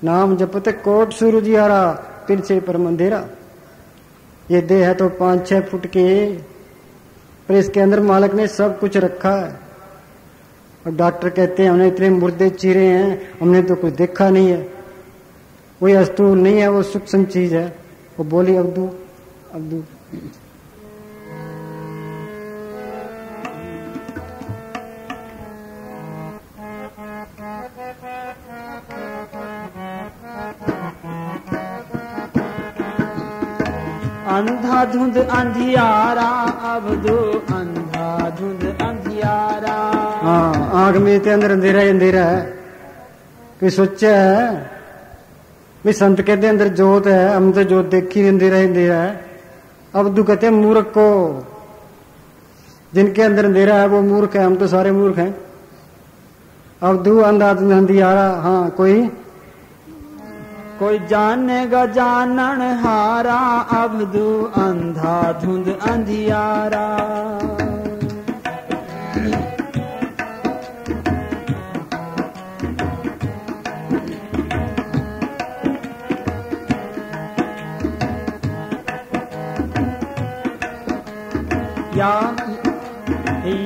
नाम जपते कोट सूरज यारा, फिर से पर मंदिरा। ये देह है तो 5-6 फुट की, पर इसके अंदर मालिक ने सब कुछ रखा है। और डॉक्टर कहते हैं हमने इतने मुर्दे चीरे हैं, हमने तो कुछ देखा नहीं है। कोई अस्तूल नहीं है, वो सूक्ष्म चीज है। वो बोली अब्दू अब्दू। अंधाधुंध अंधियारा अब्दू, अंधाधुंध अंधियारा। हाँ, आंख में अंदर अंधेरा ही अंधेरा है। कोई सोचा है भी संत कहते अंदर जोत है, हम तो जोत देखी अंधेरा ही अंधेरा है। अवधू कहते हैं मूर्ख को, जिनके अंदर अंधेरा है वो मूर्ख है, हम तो सारे मूर्ख हैं। अवधू अंधा अंधियारा, हाँ कोई जानेगा जानन हारा, अवधू अंधा धुंध अंधियारा।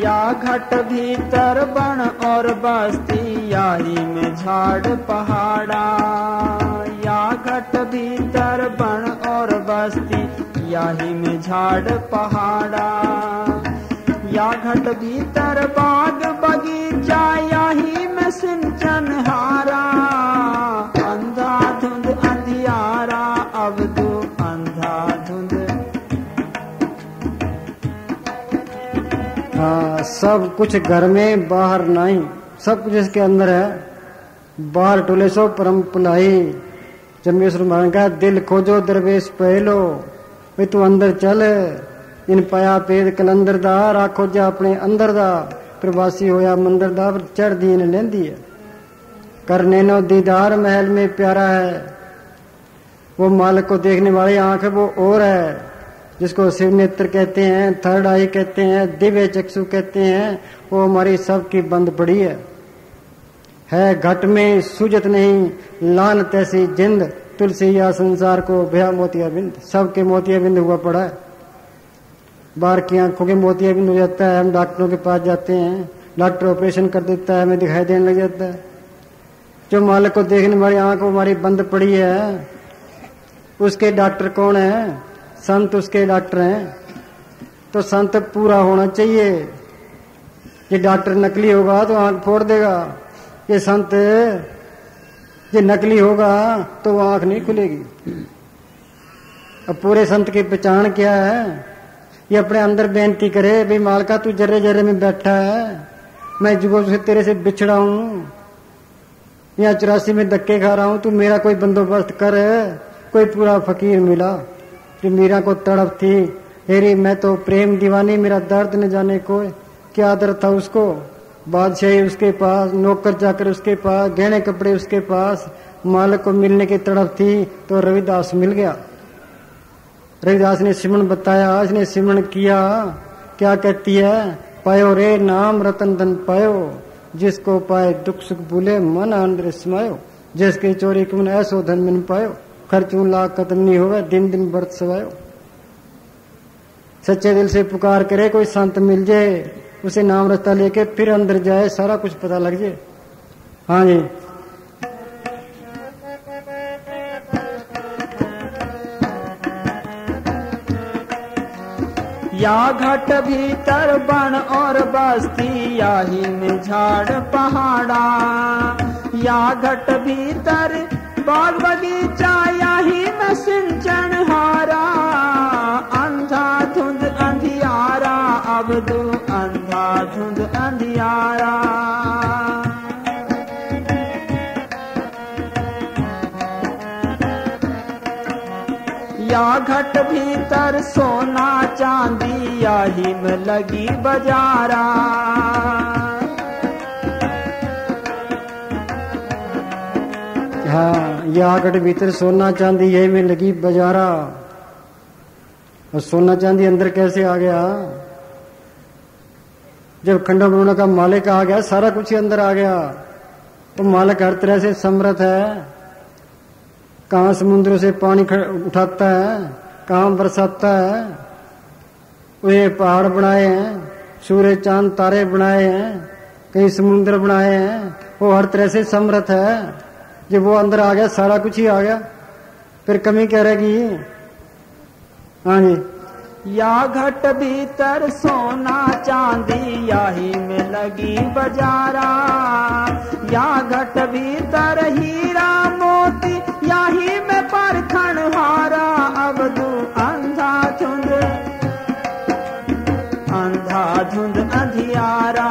या घट भीतर बन और बस्ती, याही में झाड़ पहाड़ा। या घट भीतर बन और बस्ती, याही में झाड़ पहाड़ा। या घट भीतर बाग बगीचा, याही में सिंचन हारा। अंधा धुंध अंधियारा, अवधू अंधा धुंध। हाँ, सब कुछ घर में बाहर नहीं, सब कुछ इसके अंदर है। बाहर टोले सो परम पुलाई। जमेश्वर महाराज का दिल खोजो दरवेश पहलो, भाई तू अंदर चल। इन पाया पेद कलंदर दा, राखो जा अपने अंदर दा। प्रवासी होया मंदिर दा, चढ़ दी ने लेंदी है। करने नो दीदार महल में प्यारा है, वो मालिक को देखने वाली आंख है वो और है, जिसको शिव नेत्र कहते हैं, थर्ड आई कहते हैं, दिव्य चक्षु कहते हैं। वो हमारी सबकी बंद पड़ी है घट में सूजत नहीं, लाल तैसी जिंद। तुलसी या संसार को भया मोतिया बिंद, सबके मोतिया बिंद हुआ पड़ा है। बाहर की आंखों के मोतिया बिंद हो जाता है, हम डॉक्टरों के पास जाते हैं, डॉक्टर ऑपरेशन कर देता है, हमें दिखाई देने लग जाता है। जो मालिक को देखने वाली आंख हमारी बंद पड़ी है, उसके डॉक्टर कौन है? संत उसके डॉक्टर हैं। तो संत पूरा होना चाहिए। ये डॉक्टर नकली होगा तो आंख फोड़ देगा, ये संत ये नकली होगा तो वो आंख नहीं खुलेगी। अब पूरे संत की पहचान क्या है? ये अपने अंदर बेनती करे, भाई मालका तू जर्रे जर्रे में बैठा है, मैं जुगों से तेरे से बिछड़ा हूं, यहाँ 84 में धक्के खा रहा हूं, तू मेरा कोई बंदोबस्त कर। कोई पूरा फकीर मिला जो मीरा को तड़प थी, हेरी मैं तो प्रेम दीवानी, मेरा दर्द न जाने को। क्या दर्द था उसको? बादशाही उसके पास, नौकर चाकर उसके पास, गहने कपड़े उसके पास, मालिक को मिलने की तड़प थी। तो रविदास मिल गया। रविदास ने सिमरन बताया, इसने सिमरन किया। क्या कहती है? पायो रे नाम रतन धन पायो, जिसको पाए दुख सुख भूले मन आनंद समायो। जिसकी चोरी कुन ऐसो धन मिन पायो, खर्चू लाख खत्म नहीं होगा, दिन दिन बरत सवायो। सच्चे दिल से पुकार करे, कोई संत मिल जाए, उसे नाम रास्ता लेके फिर अंदर जाए, सारा कुछ पता लग जाए। हाँ जी। या घट भीतर बन और बस्ती, याही में झाड़ पहाड़ा। या घट भीतर बाग बगीचा, याही में सिंचन हारा। अंधा धुंध अंधियारा, अवधू अंधा धुंध अंधियारा। या घट भीतर सोना चांदी, याही में लगी बजारा। हाँ, या घट भीतर सोना चांदी, यही में लगी बजारा। और सोना चांदी अंदर कैसे आ गया? जब खंडो ब्रह्मणों का मालिक आ गया, सारा कुछ ही अंदर आ गया। तो मालिक हर तरह से समर्थ है। कहाँ समुद्रों से पानी उठाता है, कहाँ बरसाता है। वे पहाड़ बनाए हैं, सूर्य चांद तारे बनाए हैं, कहीं समुद्र बनाए हैं। वो हर तरह से समर्थ है। जब वो अंदर आ गया, सारा कुछ ही आ गया, फिर कमी क्या रहेगी? हाँ जी। या घट भीतर सोना चांदी, याही में लगी बजारा। या घट भीतर हीरा मोती, याही में परखण हारा। अवधू अंधा धुंध अंधियारा,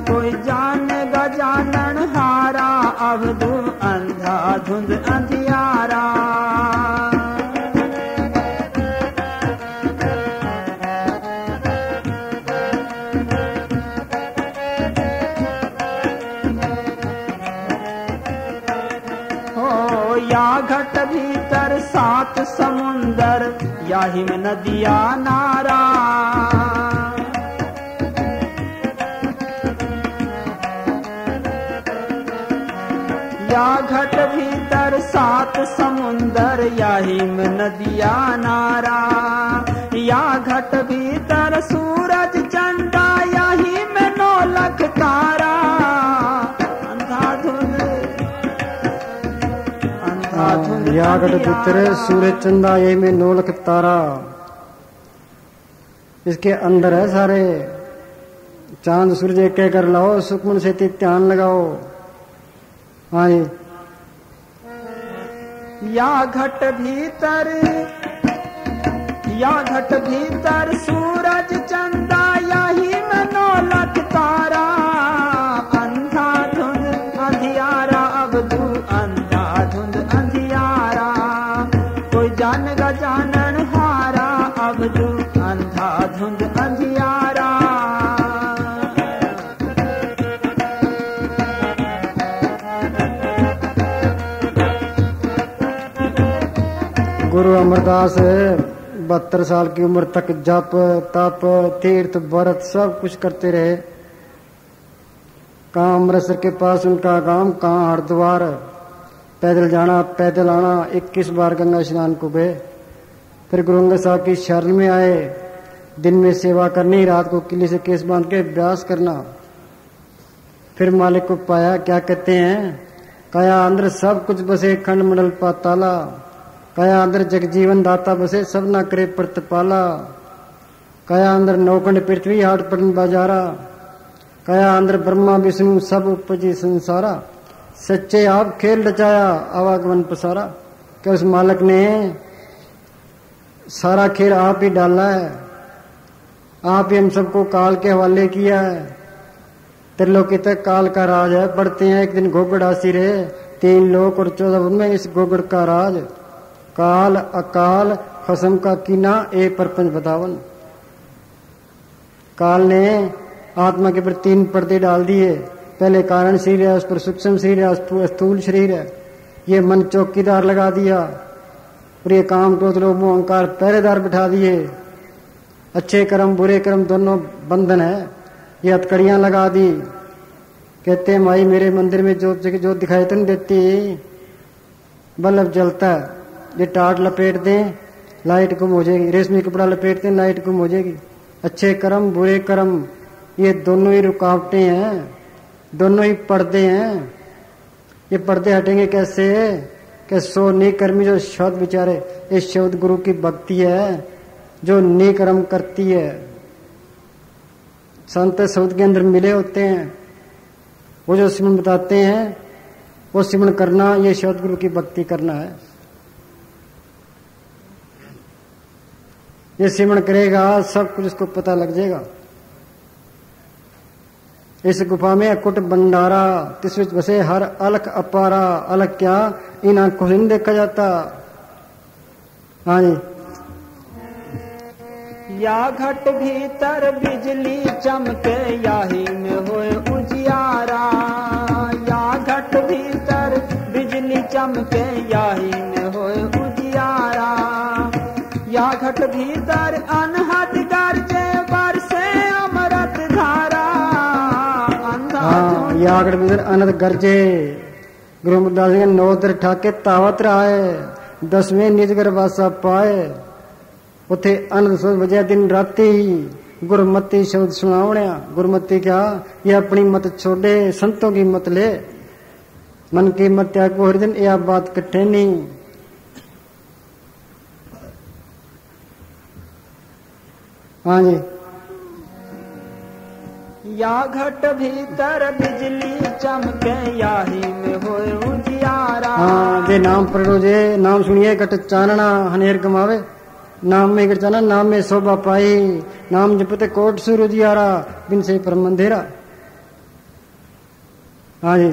कोई जानेगा जानन हारा। अवधू अंधा धुंध अंधियारा। सात समुंदर याही में नदिया नारा। या घट भीतर सात समुंदर याही में नदिया नारा। या घट भीतर सूरज चंदा याही में 9 लाख तारा। अंधाधुंध अंधाधुंध या घट भीतर सूरज चंदा यही में 9 लाख तारा। इसके अंदर है सारे चांद सूरज एक कर लाओ, सुकमन से ध्यान लगाओ। हाँ जी। या घट भीतर सूरज चंदा याही में 9 लाख तारा। अंधाधुंध अंधियारा अबदू अंधाधुंद अंधियारा। कोई जान गजानन हारा अबदू अंधाधुंद अंधियारा। गुरु अमरदास 72 साल की उम्र तक जप तप तीर्थ व्रत सब कुछ करते रहे। कहाँ अमृतसर के पास उनका गांव, कहाँ हरिद्वार, पैदल जाना पैदल आना। 21 बार गंगा स्नान को गए। फिर गुरु अंगद साहब की शरण में आए। दिन में सेवा करनी, रात को किले से केस बांध के अभ्यास करना। फिर मालिक को पाया, क्या कहते हैं, काया अंदर सब कुछ बसे खंड मंडल पाताला। काया अंदर जगजीवन दाता बसे सब ना करे प्रतिपाला। काया अंदर नौखंड पृथ्वी हाट पटन बाजारा। काया अंदर ब्रह्मा विष्णु सब उपजी संसारा। सच्चे आप खेल रचाया आवागमन पसारा। क्या उस मालिक ने सारा खेल आप ही डाला है, आप ही हम सबको काल के हवाले किया है। त्रिलोकी तक काल का राज है। पढ़ते हैं एक दिन गोगड़ आसी रहे, 3 लोक और 14 में इस गोगड़ का राज। काल अकाल खसम का कीना ए परपंच बतावन। काल ने आत्मा के ऊपर 3 पर्दे डाल दिए। पहले कारण शरीर है, उस पर सूक्ष्म शरीर है, उस पर स्थूल शरीर है। ये मन चौकीदार लगा दिया और ये काम क्रोध लोभ मोह अहंकार पहरेदार बिठा दिए। अच्छे कर्म बुरे कर्म दोनों बंधन है, ये हथकड़ियां लगा दी। कहते हैं माई मेरे मंदिर में जो दिखाई तो नहीं देती, बल्ब जलता है। ये टाट लपेट दें लाइट गुम हो जाएगी, रेशमी कपड़ा लपेट दें लाइट गुम हो जाएगी। अच्छे कर्म बुरे कर्म ये दोनों ही रुकावटें हैं, दोनों ही पर्दे हैं। ये पर्दे हटेंगे कैसे? कि सो निकर्मी जो शब्द विचारे, ये शब्द गुरु की भक्ति है जो निकर्म करती है। संत शब्द के अंदर मिले होते हैं, वो जो सिमरन बताते हैं वो सिमरन करना, ये शब्द गुरु की भक्ति करना है। ये सिमरन करेगा सब कुछ उसको पता लग जाएगा। इस गुफा में अकुट भंडारा, तिस विच बसे हर अलख अपारा। अलख क्या? इन आंखों से नहीं देखा जाता। हाँ जी। या घट भीतर बिजली चमके याही में होए उजियारा। या घट भीतर बिजली चमके याही में होए उजियारा। या घट भीतर अनहद गरजे बरसे अमृत धारा। हाँ, या घट भीतर अनहद गरजे। गुरु अमरदास जी 9 दर ठाके तावत रहाए, 10वें निजगर वासा पाए। उथे अनंद सोच बजा दिन राती गुरमती शब्द सुनावणिया। गुरमती क्या? ये अपनी मत छोड़े संतों की मत ले, मन की मत त्याग को हरिजन यह बात कट्ठे नहीं। हाँ जी। या घट भीतर बिजली चमके याही में होए उजियारा। हाँ, जे नाम पढ़ो, जे नाम सुनिए घट चानना हनेर गमावे। नाम में घट चानना, नाम में शोभा पाई। नाम जपते कोट सुर उजियारा, बिन से परम अंधेरा। हाँ जी।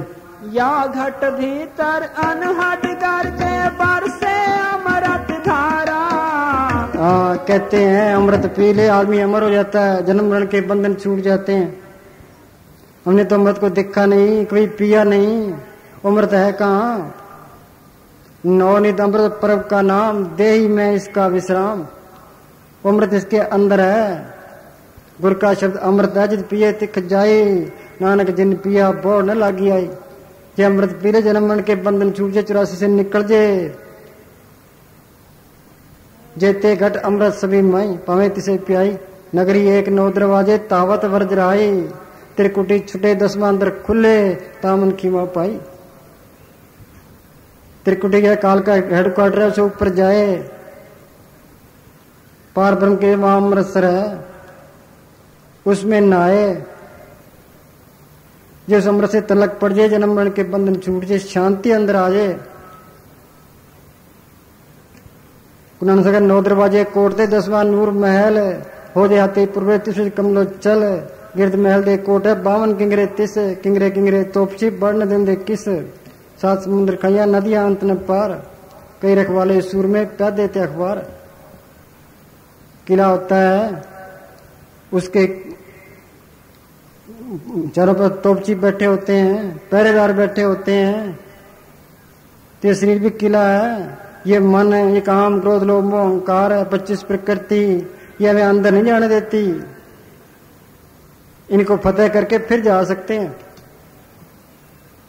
या घट भीतर अनहद गरजे बरसे अमृत धारा। हाँ, कहते हैं अमृत पी ले आदमी अमर हो जाता है, जन्म मरण के बंधन छूट जाते हैं। हमने तो अमृत को देखा नहीं, कभी पिया नहीं, अमृत है कहाँ? नवनीत अमृत पर्व का नाम, दे ही मैं इसका विश्राम। अमृत इसके अंदर है, गुर का शब्द अमृत है, जित पिए तिख जाए, नानक जिन पिया बोर न लागी आई। ये अमृत पीले जन्म मरण के बंधन छूट जे, 84 से निकल जे। जेते घट अमृत सभी माई, पवे तिसे पियाई। नगरी एक 9 दरवाजे, तावत वर्ज राई। त्रिकुटी छुटे 10 अंदर खुले, तामन खीमा पाई। त्रिकुटी के काल का हेडक्वार्टर है, उसे ऊपर जाए। पार ब्रह्म के वहां अमृतसर है, उसमें नहाए। जिस अमृत से तलक पड़ जाए, जन्म मरण के बंधन छूट जाए, शांति अंदर आ जाए। कुनानसगर 9 दरवाजे कोटते, 10वां नूर महल। हो दे हाथी पूर्वे तिस कमलो चल, गिरद महल दे कोट है, 52 किंगरे तिस। किंगरे किंगरे तोपची बढ़न देंदे किस। 7 समुद्र खैया, नदियां अंत न पार। कई रखवाले सूर में प्या देते अखबार। किला होता है, उसके चारों पर तोपची बैठे होते हैं, पहरेदार बैठे होते हैं। तो शरीर भी किला है। ये मन है, ये काम क्रोध लोभ मोह अहंकार है, 25 प्रकृति, ये हमें अंदर नहीं जाने देती। इनको फतेह करके फिर जा सकते हैं।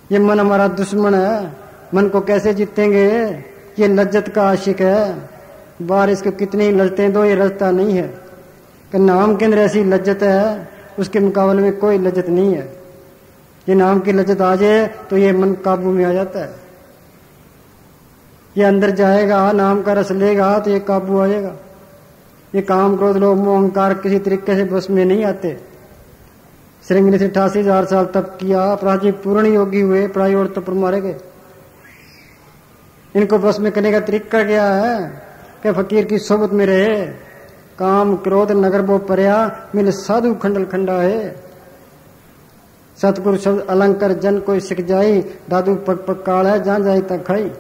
ये मन हमारा दुश्मन है, मन को कैसे जीतेंगे? ये लज्जत का आशिक है, बाहर इसको कितनी लज्जतें दो, ये लज्जता नहीं है। कि नाम के अंदर ऐसी लज्जत है, उसके मुकाबले में कोई लज्जत नहीं है। ये नाम की लज्जत आ जाए तो ये मन काबू में आ जाता है। ये अंदर जाएगा, नाम का रस लेगा तो ये काबू आ जाएगा। ये काम क्रोध लोभ मोह अहंकार किसी तरीके से बस में नहीं आते। श्रृंग ने 88,000 साल तप किया, अपराधी पूर्ण योगी हुए, पढ़ाई और तप मारे गए। इनको बस में करने का तरीका क्या है कि फकीर की सोबत में रहे। काम क्रोध नगर वो पर्या, मिल साधु खंडल खंडा है। सतगुरु शब्द अलंकर जन कोई सिख जाई, दादू पग पग काल है, जहां जाई तक खाई।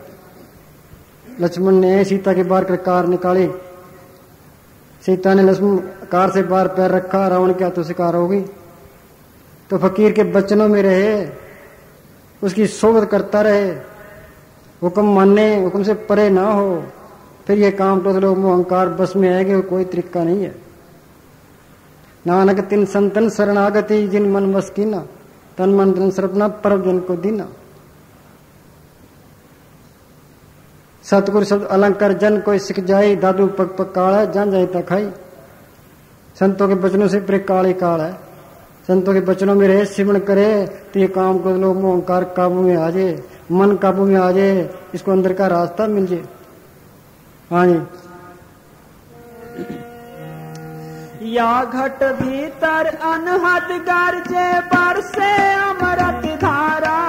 लक्ष्मण ने सीता के बाहर कर कार निकाली। सीता ने लक्ष्मण कार से बाहर पैर रखा, रावण के हाथों शिकार होगी। तो फकीर के बचनों में रहे, उसकी सोबत करता रहे, हुक्म माने, हुक्म से परे ना हो, फिर ये काम क्रोध लोभ मोह अहंकार बस में आएंगे। कोई तरीका नहीं है। नानक तिन संतन शरणागति, जिन मन बस कीना, तन मन धन सर्पना, परम जन को दीना। सतगुरु शब्द अलंकार जन कोई सिख जाई, दादू पग पग काल है, जहां जाई तक खाई। संतों के बचनों से प्रे काल ही काल है। संतों के बचनों में रहे, सिमरण करे तो ये काम क्रोध लोभ मोह अहंकार काबू में आ जाए, मन काबू में आ जाए, इसको अंदर का रास्ता मिल जाए। हाँ जी। या घट भीतर अनहद गरजे, बरसे अमृत धारा।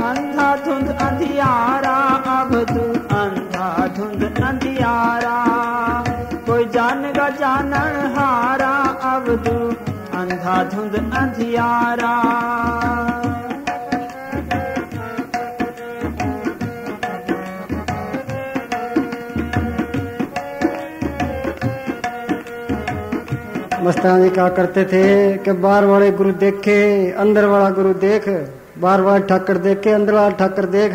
अंधा धुंध अंधियारा, अवधु अंधा धुंध अंधियारा। कोई जानेगा जानन हारा, अवधु अंधा धुंध अंधियारा। मस्तान जी क्या करते थे कि बाहर वाले गुरु देखे, अंदर वाला गुरु देख। बाहर वाला ठाकर देखे, अंदर वाला ठाकर देख।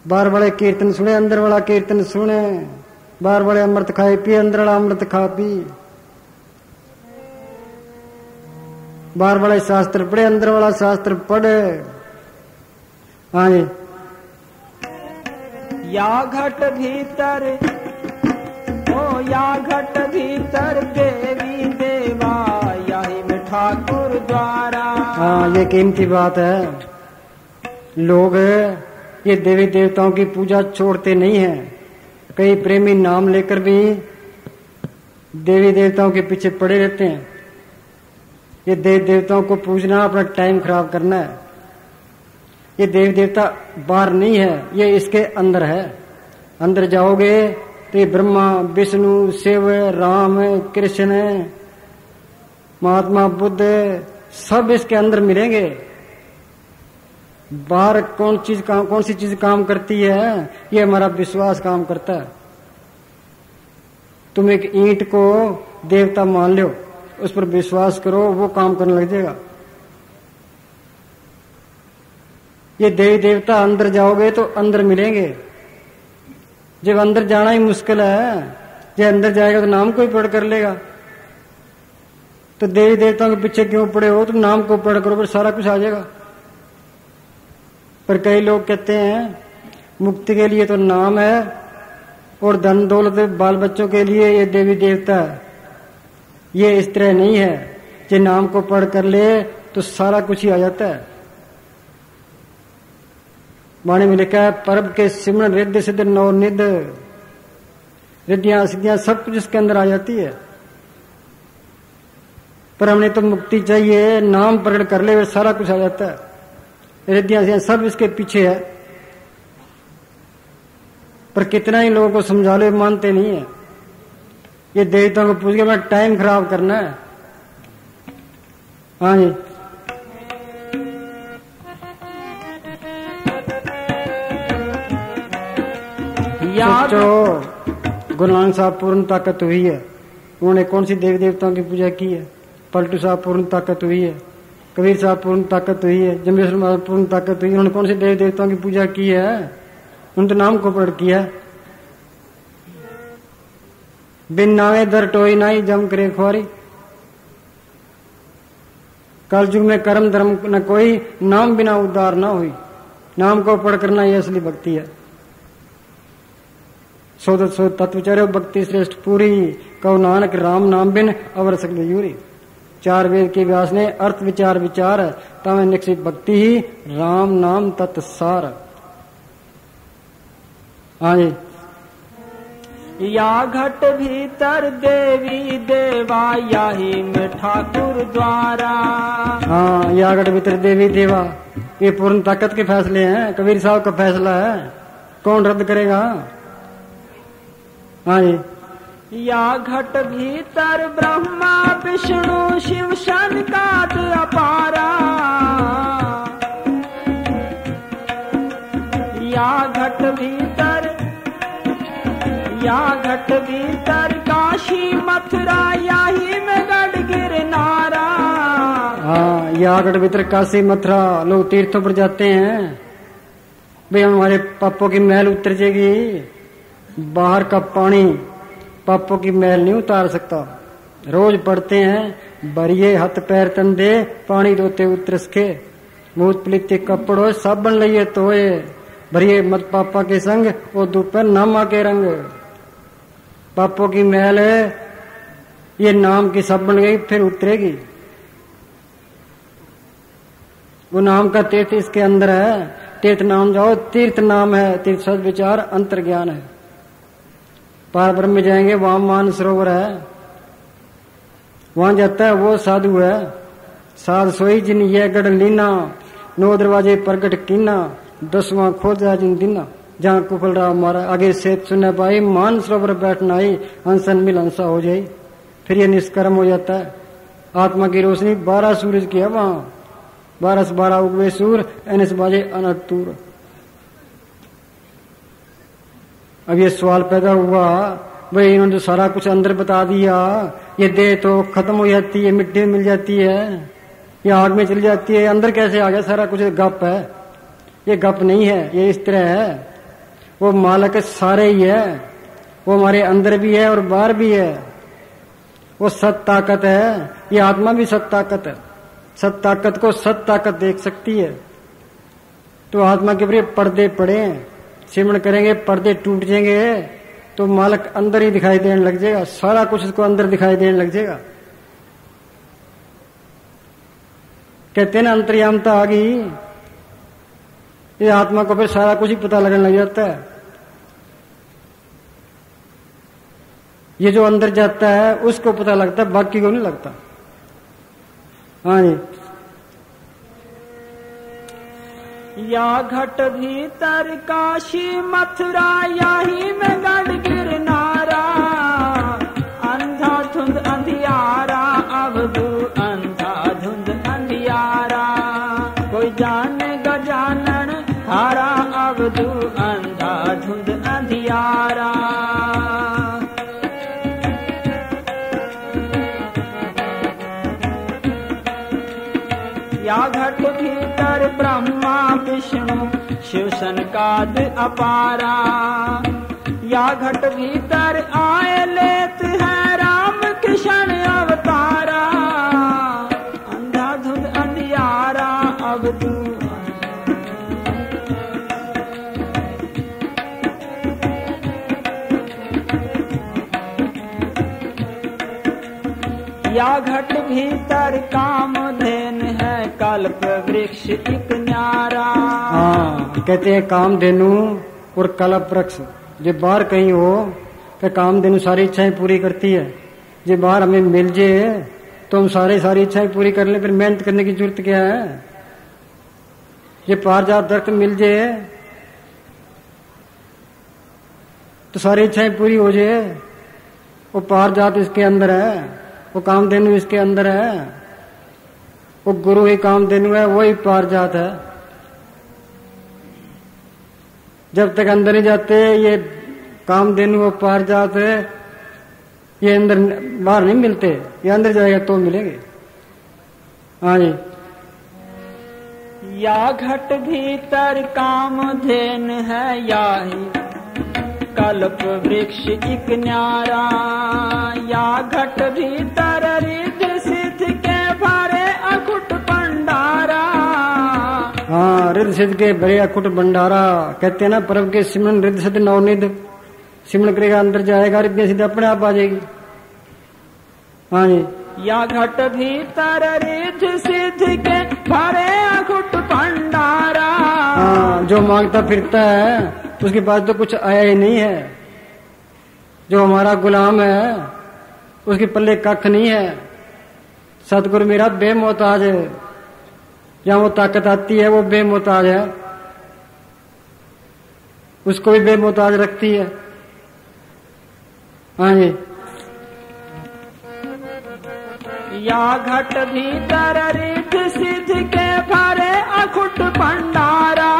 बाहर वाले कीर्तन सुने, अंदर वाला कीर्तन सुने। बाहर वाले अमृत खाए पी, अंदर वाला अमृत खा पी। बाहर वाले शास्त्र पढ़े, अंदर वाला शास्त्र पढ़े। हाँ जी। या घट भीतर या घट भीतर देवी देवा, यही में ठाकुर द्वारा। हाँ, ये कीमती बात है। लोग ये देवी देवताओं की पूजा छोड़ते नहीं हैं। कई प्रेमी नाम लेकर भी देवी देवताओं के पीछे पड़े रहते हैं। ये देवी देवताओं को पूजना अपना टाइम खराब करना है। ये देवी देवता बाहर नहीं है, ये इसके अंदर है। अंदर जाओगे तो ये ब्रह्मा विष्णु शिव राम कृष्ण महात्मा बुद्ध सब इसके अंदर मिलेंगे। बाहर कौन सी चीज काम करती है, ये हमारा विश्वास काम करता है। तुम एक ईंट को देवता मान लो, उस पर विश्वास करो, वो काम करने लग जाएगा। ये देवी देवता अंदर जाओगे तो अंदर मिलेंगे। जब अंदर जाना ही मुश्किल है, जब अंदर जाएगा तो नाम को ही पढ़ कर लेगा। तो देवी देवताओं के पीछे क्यों पड़े हो? तुम नाम को पढ़ करो, फिर सारा कुछ आ जाएगा। पर कई लोग कहते हैं मुक्ति के लिए तो नाम है और धन दौलत बाल बच्चों के लिए ये देवी देवता है। ये इस तरह नहीं है। जो नाम को पढ़ कर ले तो सारा कुछ ही आ जाता है। वाणी में लिखा है परब के सिमरन रिद्धि सिद्ध नवनिध, रिद्धियां सिद्धियां सब कुछ इसके अंदर आ जाती है। पर हमने तो मुक्ति चाहिए, नाम पकड़ कर ले सारा कुछ आ जाता है। रिद्धियां सिद्धियां सब इसके पीछे है। पर कितना ही लोगों को समझा लो, मानते नहीं है। ये देवताओं को पूछ के मैं टाइम खराब करना है। हाँ जी, सोचो गुरु नानक साहब पूर्ण ताकत हुई है, उन्होंने कौन सी देवी देवताओं की पूजा की है? पलटू साहब पूर्ण ताकत हुई है, कबीर साहब पूर्ण ताकत हुई है, जम्बेश्वर महाराज पूर्ण ताकत हुई है। उन्होंने कौन सी देवी देवताओं की पूजा की है? उन्होंने तो नाम को पढ़ किया। बिन नावे दर टोई नाई जम करे खुआरी। कल युग में कर्म धर्म न कोई, नाम बिना उद्धार ना हुई। नाम को पढ़ करना ये असली भक्ति है। सोदत सो तत्व चरो भक्ति श्रेष्ठ पूरी, कहो नानक राम नाम बिन अवर सकल यूरी। चार वेद के व्यास ने अर्थ विचार विचार, तमें निश्चित भक्ति ही राम नाम तत्सार। हाँ जी, या घट भीतर देवी देवा, याही में ठाकुर द्वारा। हाँ, या घट भीतर देवी देवा, ये पूर्ण ताकत के फैसले हैं। कबीर साहब का फैसला है, कौन रद्द करेगा? हाँ जी, या घट भीतर ब्रह्मा विष्णु शिव शनकाद अपारा। या घट भीतर, या घट भीतर काशी मथुरा, याही में गढ़ गिरनारा। हाँ, या घट भीतर काशी मथुरा, लोग तीर्थों पर जाते हैं। भाई हमारे पापों की मैल उतर जाएगी। बाहर का पानी पापों की मैल नहीं उतार सकता। रोज पढ़ते हैं भरिए हाथ पैर तंदे, पानी धोते उतरस के, मूत पलिते कपड़ो साबन लइए तोए, भरिए मत पापा के संग वो दोपहर नामा के रंग। पापों की मैल है, ये नाम की साबन गई फिर उतरेगी। वो नाम का तीर्थ इसके अंदर है। तीर्थ नाम जाओ, तीर्थ नाम है, तीर्थ सद विचार अंतर ज्ञान है। पार ब्रह्म में जाएंगे, वहां मान सरोवर है, वहां जाता है वो साधु है। साध सोई जिन ये गढ़ लीना, 9 दरवाजे प्रगट कीना, 10वां खोजा जिन दीना। जहां कुफल रहा मारा, आगे से सुनने पाई, मान सरोवर बैठना आई, हंसन मिल हंसा हो जाई। फिर ये निष्कर्म हो जाता है। आत्मा की रोशनी 12 सूरज की है वहां, 12 से 12 उगवे सूर, एनस बाजे अनंत तूर। अब ये सवाल पैदा हुआ, भाई इन्होंने तो सारा कुछ अंदर बता दिया, ये देह तो खत्म हो जाती है, मिट्टी में मिल जाती है, ये आग में चली जाती है, अंदर कैसे आ गया? सारा कुछ गप है। ये गप नहीं है, ये इस तरह है। वो मालक सारे ही है, वो हमारे अंदर भी है और बाहर भी है। वो सत ताकत है, ये आत्मा भी सत ताकत है। सत ताकत को सत ताकत देख सकती है। तो आत्मा के प्रिय पर्दे पड़े हैं, सिमरण करेंगे पर्दे टूट जाएंगे, तो मालक अंदर ही दिखाई देने लग जाएगा। सारा कुछ उसको अंदर दिखाई देने लग जाएगा। कहते हैं ना अंतर्यामता आ गई, ये आत्मा को फिर सारा कुछ ही पता लगने लग जाता है। ये जो अंदर जाता है उसको पता लगता है, बाकी को नहीं लगता। हाँ जी, या घट भीतर काशी मथुरा, याही में गढ़ गिरनारा। अंधा धुंध अंधियारा, अवधू अंधा धुंध अंधियारा। कोई जाने गजानन हारा, अवधू अंधा धुंध अंधियारा। या घट भीतर ब्रह्मा विष्णु शिव सनकाद अपारा। या घट भीतर आए लेत है राम कृष्ण अवतारा। अंधाधुंध अंधियारा अब तू या घट भीतर कामधेन है कल्प वृक्ष एक न्यारा। हाँ, कहते हैं कामधेनु और कल्प वृक्ष जो बाहर कहीं हो तो कामधेनु सारी इच्छाएं पूरी करती है। जो बाहर हमें मिल जाए तो हम सारी इच्छाएं पूरी कर लें, फिर मेहनत करने की जरूरत क्या है। ये पारिजात दरख्त मिल जाए तो सारी इच्छाएं पूरी हो जाए। वो पारिजात इसके अंदर है, वो कामधेनु इसके अंदर है, वो गुरु ही कामधेनु है, वही पारिजात है। जब तक अंदर नहीं जाते ये कामधेनु और पारिजात है, ये अंदर बाहर नहीं मिलते, ये अंदर जाएगा तो मिलेंगे। हाँ जी। या घट भीतर कामधेन है या ही कल्प वृक्ष एक न्यारा। या घट भीतर रिद्ध सिद्ध के भरे अकुट भंडारा। हाँ, रिद्ध सिद्ध के भरे अकुट भंडारा। कहते हैं ना परम के सिमरन रिद्ध सिद्ध नवनिध सिमरन करेगा अंदर जाएगा, रिद्ध सिद्ध अपने आप आ जाएगी। हाँ जी। या घट भीतर रिद्ध सिद्ध के भरे अकुट भंडारा। हाँ, जो मांगता फिरता है उसके पास तो कुछ आया ही नहीं है। जो हमारा गुलाम है उसके पल्ले कख नहीं है। सतगुरु मेरा बेमोहताज है, जहाँ वो ताकत आती है वो बेमोहताज है, उसको भी बेमोहताज रखती है। हाँ जी। या घट भीतर रिद्ध सिद्ध के भरे अकुट भंडारा।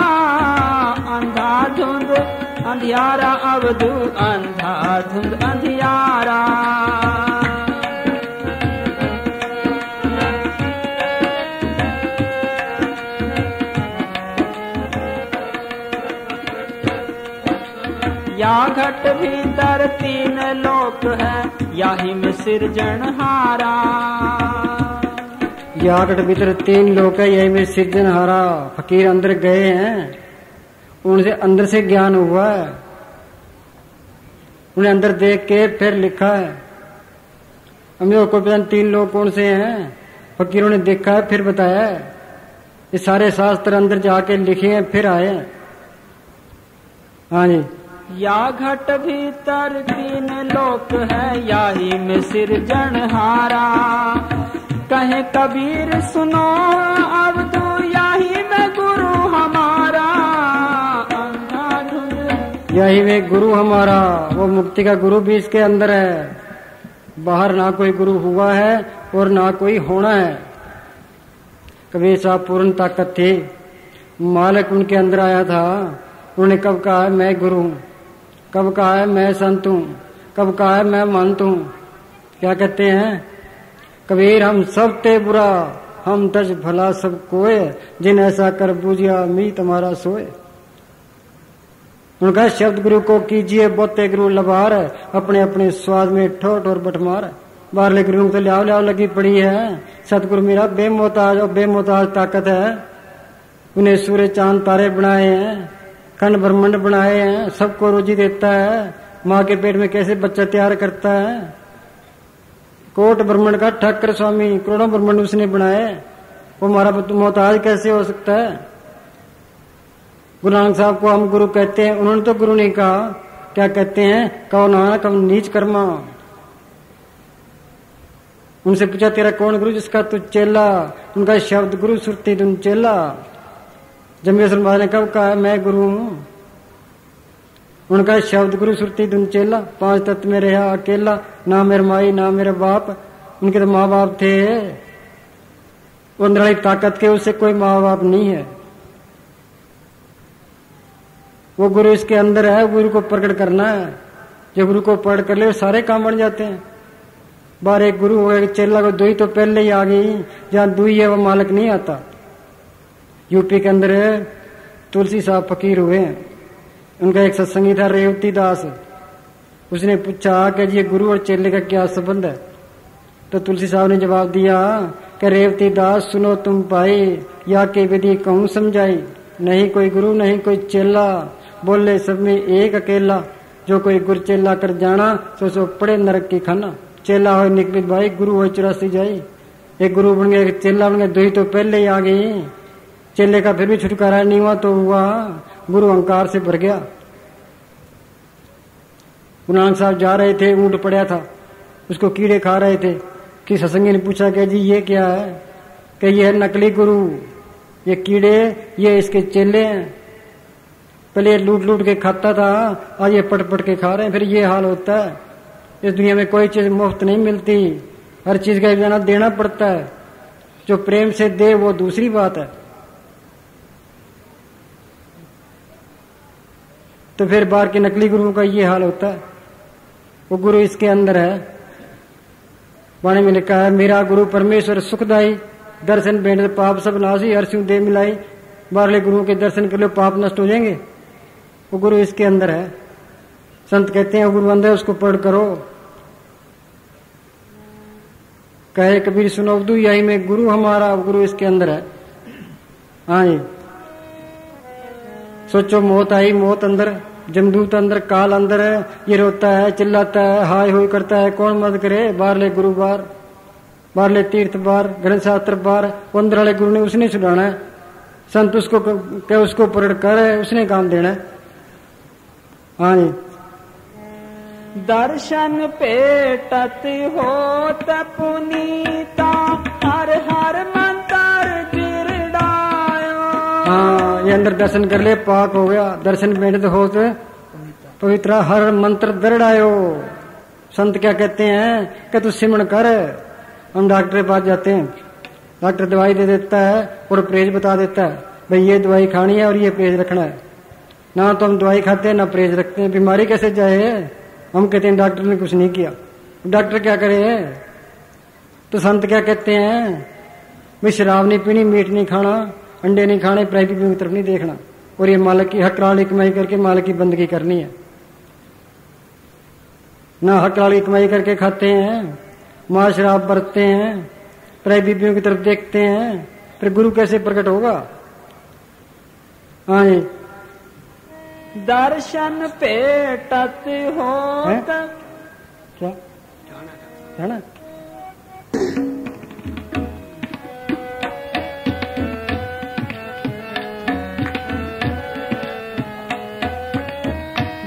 अंधाधुंध अंधियारा अवधू अंधाधुंध अंधियारा। या घट भीतर तीन लोक है याही में सिरजनहारा। या घट भीतर तीन लोक है यही में सिरजनहारा। फकीर अंदर गए हैं, उनसे अंदर से ज्ञान हुआ है, उन्हें अंदर देख के फिर लिखा है। हमें कोई पता तीन लोग कौन से हैं, फकीरों ने देखा है फिर बताया है। ये सारे शास्त्र अंदर जाके लिखे हैं फिर आए हैं। हाँ जी। या घट भीतर तीन लोक है याही में सिरजनहारा। कहे कबीर सुनो अवधू याही में गुरु हमारा। यही वे गुरु हमारा, वो मुक्ति का गुरु भी इसके अंदर है। बाहर ना कोई गुरु हुआ है और ना कोई होना है। कबीर साहब पूर्ण ताकत थी, मालिक उनके अंदर आया था। उन्होंने कब कहा है मैं गुरु हूँ, कब कहा है मैं संत हूँ, कब कहा है मैं महंत हूँ। क्या कहते हैं कबीर, हम सब ते बुरा हम तज भला सब कोय, जिन ऐसा कर बूझिया मी तुम्हारा सोए। उनका शब्द गुरु को कीजिए बोते गुरु लबार, अपने अपने स्वाद में ठोर ठोर बटमार। बाहरले गुरु तो लियाव लियाव लगी पड़ी है। सतगुरु मेरा बेमोहताज और बेमोहताज ताकत है। उन्हें सूर्य चांद तारे बनाए हैं, खंड ब्रह्मांड बनाए हैं, सबको रोजी देता है। माँ के पेट में कैसे बच्चा तैयार करता है। कोट ब्रह्मांड का ठाकर स्वामी, करोड़ों ब्रह्मांड उसने बनाए, वो हमारा मोहताज कैसे हो सकता है। गुरु नानक साहब को हम गुरु कहते हैं, उन्होंने तो गुरु नहीं कहा। क्या कहते हैं, कहो नानक हम नीच कर्मा। उनसे पूछा तेरा कौन गुरु जिसका तू चेला। उनका शब्द गुरु सुरती तुम चेला। जमेश्वर महाराज ने कब कहा मैं गुरु हूं। उनका शब्द गुरु सुरती तुम चेला। पांच तत्व में रहा अकेला, ना मेरे माई ना मेरे बाप। उनके तो माँ बाप थे, वो अंदर ताकत के, उससे कोई माँ बाप नहीं है। वो गुरु इसके अंदर है, गुरु को प्रकट करना है। जो गुरु को प्रकट कर ले सारे काम बन जाते हैं। बार एक गुरु हो एक चेला को दुई तो पहले ही आ गई। जहाँ दुई है वो मालिक नहीं आता। यूपी के अंदर तुलसी साहब फकीर हुए हैं। उनका एक सत्संगी था रेवती दास। उसने पूछा कि ये गुरु और चेले का क्या संबंध है? तो तुलसी साहब ने जवाब दिया कि रेवती दास सुनो तुम भाई, या के विधि कहूं समझाई, नहीं कोई गुरु नहीं कोई चेला, बोले सब में एक अकेला, जो कोई गुरु चेला कर जाना सो पड़े नरक की खाना। चेला हो निकलित भाई, गुरु हो 84 जाई। एक गुरु बन गया, एक चेला बन गया, दो ही तो पहले ही आ गई। चेले का फिर भी छुटकारा नहीं हुआ तो हुआ, गुरु अहंकार से भर गया। गुरु नानक साहब जा रहे थे, ऊंट पड़ा था, उसको कीड़े खा रहे थे। कि सत्संगी ने पूछा कि जी ये क्या है? कि ये है नकली गुरु, ये कीड़े ये इसके चेले हैं। पहले लूट लूट के खाता था, आज ये पट पट के खा रहे हैं। फिर ये हाल होता है। इस दुनिया में कोई चीज मुफ्त नहीं मिलती, हर चीज का जाना देना पड़ता है। जो प्रेम से दे वो दूसरी बात है। तो फिर बाहर के नकली गुरुओं का ये हाल होता है। वो गुरु इसके अंदर है। वाणी में लिखा है, मेरा गुरु परमेश्वर सुखदाई, दर्शन भेंट पाप सब नासी, हर्षियों दे मिलाई। बाहरले गुरुओं के दर्शन कर लो, पाप नष्ट हो जाएंगे। वो गुरु इसके अंदर है। संत कहते हैं गुरु अंदर, उसको पढ़ करो। कहे कबीर सुनो अवधू यही में गुरु हमारा, गुरु इसके अंदर है। हाँ जी, सोचो मौत आई, मौत अंदर, जमदूत अंदर, काल अंदर है। ये रोता है, चिल्लाता है, हाय होय करता है, कौन मदद करे? बाहरले गुरु बार, बाहरले तीर्थ बार, ग्रंथ शास्त्र बार। वो अंदर वाले गुरु ने उसने छुड़ाना है। संत उसको कह उसको पकड़ कर उसने काम देना है। हाँ जी, दर्शन पेटत होत पुनीता, हर हर मंत्र गिरडायो। हाँ, ये अंदर दर्शन कर ले, पाक हो गया। दर्शन पेटत होत पवित्र, हर मंत्र दृढ़ायो। संत क्या कहते हैं कि तू सिमरण कर। हम डॉक्टर के पास जाते हैं, डॉक्टर दवाई दे देता है और परहेज बता देता है, भाई ये दवाई खानी है और ये परहेज रखना है। ना तो हम दवाई खाते हैं ना परहेज रखते हैं। बीमारी कैसे जाए? हम कहते हैं डॉक्टर ने कुछ नहीं किया। डॉक्टर क्या करे? तो संत क्या कहते हैं, भाई शराब नहीं पीनी, मीट नहीं खाना, अंडे नहीं खाने, प्राइवेट की तरफ नहीं देखना, और ये मालिक की हकराली कमाई करके मालिक की बंदगी करनी है। ना हकराली कमाई करके खाते हैं, मां शराब बरतते हैं, प्राइवेट की तरफ देखते हैं, फिर गुरु कैसे प्रकट होगा? हाँ जी, दर्शन पेटत होत। क्या जाना?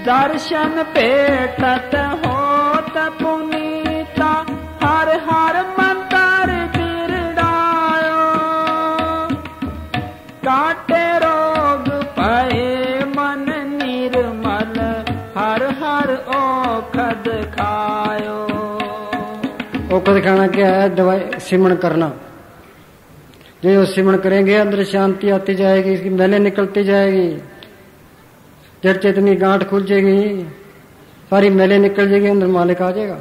दर्शन पेटत होत पुनीता, हर हर मंत्र गिरडायो। काटे रोग पए मन निर्मल, हर हर औखद खायो। औखद खाना क्या है? दवाई सिमरण करना। जो सिमरण करेंगे अंदर शांति आती जाएगी, इसकी मैले निकलती जाएगी, जड़ चेतनी गांठ खुल जाएगी, सारी मैले निकल जाएगी, अंदर मालिक आ जाएगा।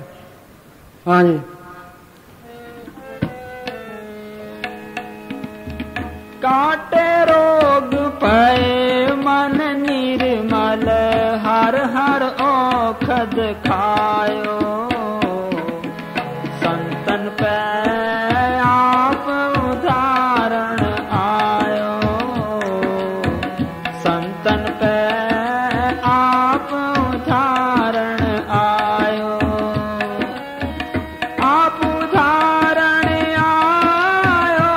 हाँ जी, काटे रोग पए मन निर्मल, हर हर औखद खायो। संतन पे आप उदाहरण आयो, संतन पे आप उदाहरण आयो। आप उदाहरण आयो,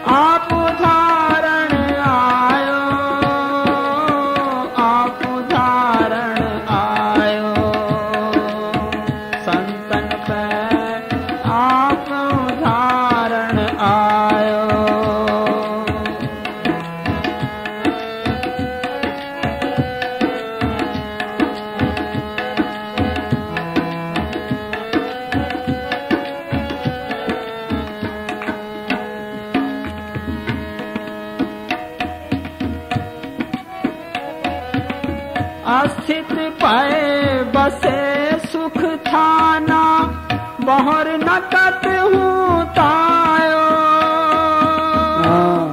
आप उदाहरण आयो, आप उदाहरण आयो। संतन पे आप उदाहरण आयो। अस्थित पाए बसे सुख थाना, बहर नकत हूँ तायो। हाँ,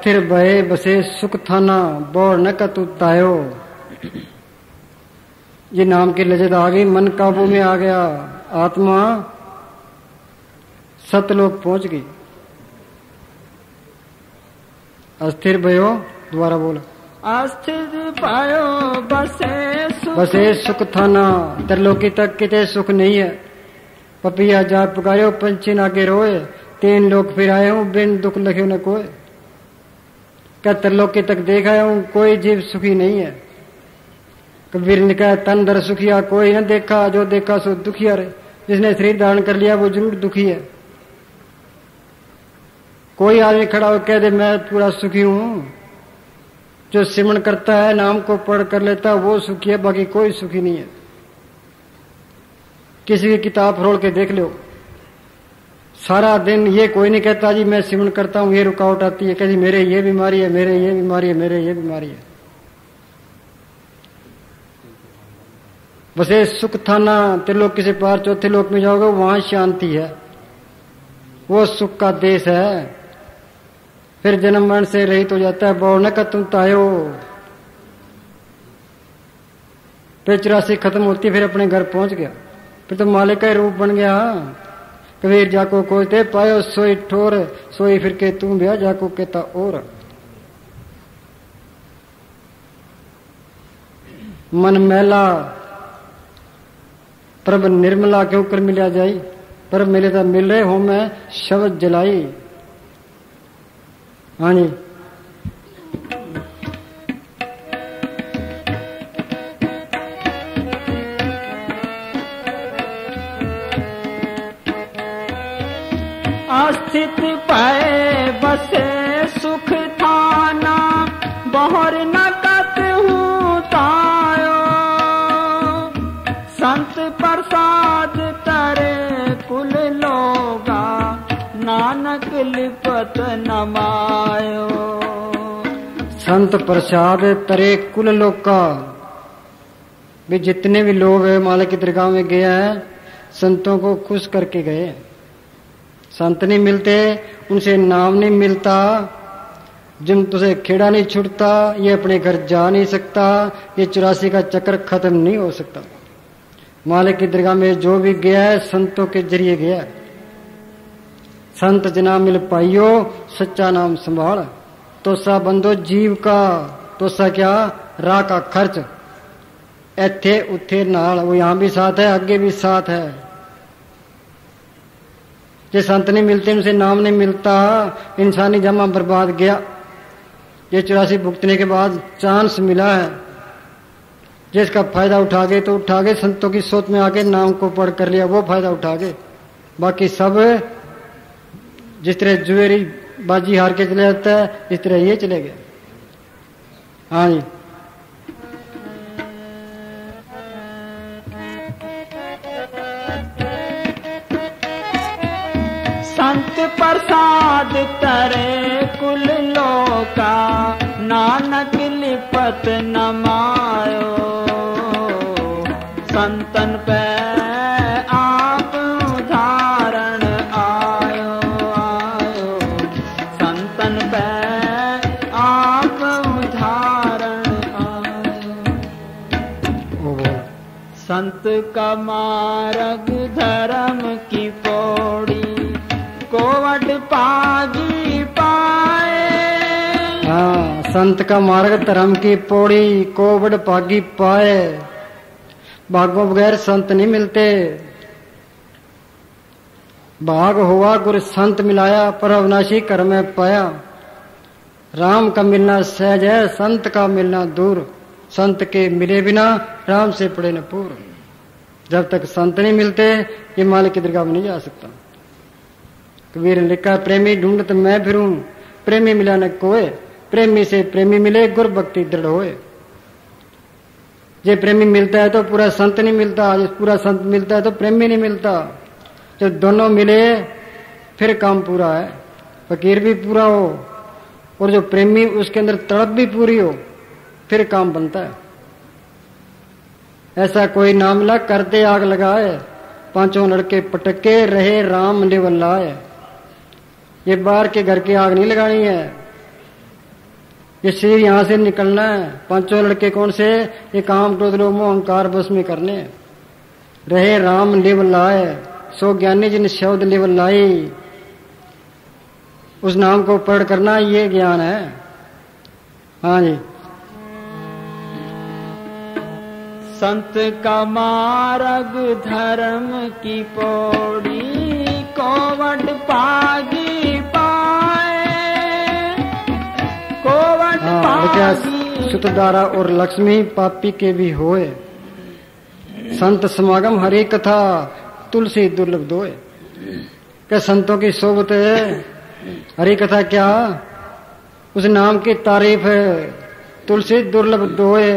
अस्थिर भय बसे सुख थाना बोर न कतु तायो। ये नाम की लजत आ गई, मन काबू में आ गया, आत्मा सतलोक पहुंच गई। अस्थिर भयो, दोबारा बोला। अस्थिर भयो बसे सुख थाना, त्रिलोकी तक किते सुख नहीं है। पपिया जा पुकारो पंछी नागे रोए, 3 लोग फिर आए हूं बिन दुख लखे न कोई। क्या त्रिलोकी तक देख आया हूं, कोई जीव सुखी नहीं है। कबीर ने कहा तन दर सुखिया कोई न देखा, जो देखा सो दुखिया रे। जिसने शरीर धारण कर लिया वो जरूर दुखी है। कोई आदमी खड़ा हो कह दे मैं पूरा सुखी हूं, जो सिमरन करता है नाम को पढ़ कर लेता है वो सुखी है, बाकी कोई सुखी नहीं है। किसी की किताब फरोल के देख लो, सारा दिन ये कोई नहीं कहता जी मैं सिमरन करता हूं, ये रुकावट आती है, कहती मेरे ये बीमारी है, मेरे ये बीमारी है, मेरे ये बीमारी है। बसे सुख थाना, त्रिलोक से पार चौथे लोक में जाओगे वहां शांति है, वो सुख का देश है। फिर जन्म मरण से रहित हो जाता है। बोल न का तुम तायो, फिर 84 खत्म होती, फिर अपने घर पहुंच गया, फिर तो मालिक का रूप बन गया। कबीर जाको खोजते पायो सोई ठोर, सोई फिर के तुम ब्याह जाको कहता और। मन मैला प्रभ निर्मला के ऊपर मिला जाई, पर मिले तो मिल रहे हो मैं शब्द जलाई। हाँ जी, अस्थित पाए बसे सुख थाना, बहर न कत हूँ तायो। संत प्रसाद तरे कुल लोगा, नानक लिपत नमायो। संत प्रसाद तरे कुल लोग का भी जितने भी लोग है मालिक की दरगाह में गया है, संतों को खुश करके गए। संत नहीं मिलते, उनसे नाम नहीं मिलता, जिन तुझे खेड़ा नहीं छूटता, ये अपने घर जा नहीं सकता, ये 84 का चक्कर खत्म नहीं हो सकता। मालिक की दरगाह में जो भी गया है संतों के जरिए गया है। संत जना मिल पाइयो सच्चा नाम संभाल, तो सा बंदो जीव का, तो सा क्या राह का खर्च। एथे उथे नाल, वो यहां भी साथ है आगे भी साथ है। ये संत नहीं मिलते, उनसे नाम नहीं मिलता, इंसानी जमा बर्बाद गया। ये 84 भुगतने के बाद चांस मिला है, जिसका फायदा उठा गए तो उठा गए, संतों की सोच में आके नाम को पढ़ कर लिया वो फायदा उठा गए। बाकी सब जिस तरह जुएरी बाजी हार के चले जाता है, इस तरह ये चले गए। हाँ जी, संत प्रसाद तरे कुल लोका, नानक लिपत नमायो। संतन पे आप उदाहरण आयो आयो, संतन पे आप उदाहरण आयो। संत का मार्ग धर्म की पौड़ी, कोवट पागी पाए। हाँ, संत का मार्ग धर्म की पौड़ी, कोवट पागी पाए। भागों बगैर संत नहीं मिलते। भाग हुआ गुरु संत मिलाया, पर अविनाशी कर में पाया। राम का मिलना सहज है, संत का मिलना दूर। संत के मिले बिना राम से पड़े न पूर। जब तक संत नहीं मिलते ये मालिक की दरगाह में नहीं जा सकता। कबीर ने लिखा प्रेमी ढूंढत मैं फिरूं, प्रेमी मिला न कोय। प्रेमी से प्रेमी मिले, गुर भक्ति दृढ़ होए। जे प्रेमी मिलता है तो पूरा संत नहीं मिलता, जिस पूरा संत मिलता है तो प्रेमी नहीं मिलता। जब दोनों मिले फिर काम पूरा है। फकीर भी पूरा हो और जो प्रेमी उसके अंदर तड़प भी पूरी हो, फिर काम बनता है। ऐसा कोई नाम ला करते आग लगाए, पांचों लड़के पटके रहे राम निवल्लाए। ये बाहर के घर की आग नहीं लगानी है, ये शरीर यहां से निकलना है। पांचों लड़के कौन से? ये काम क्रोध लोभ मोह अहंकार बस में करने। रहे राम लिव लाए, सो ज्ञानी जिन शब्द लिव लाई। उस नाम को पढ़ करना ये ज्ञान है। हाँ जी। संत का मार्ग धर्म की पौड़ी, कोवट पागी पाए, कोवट पागी। सुतदारा और लक्ष्मी पापी के भी होए। संत समागम हरि कथा, तुलसी दुर्लभ दोए। क्या संतों की सोबत है? हरि कथा क्या? उस नाम की तारीफ है। तुलसी दुर्लभ दोए,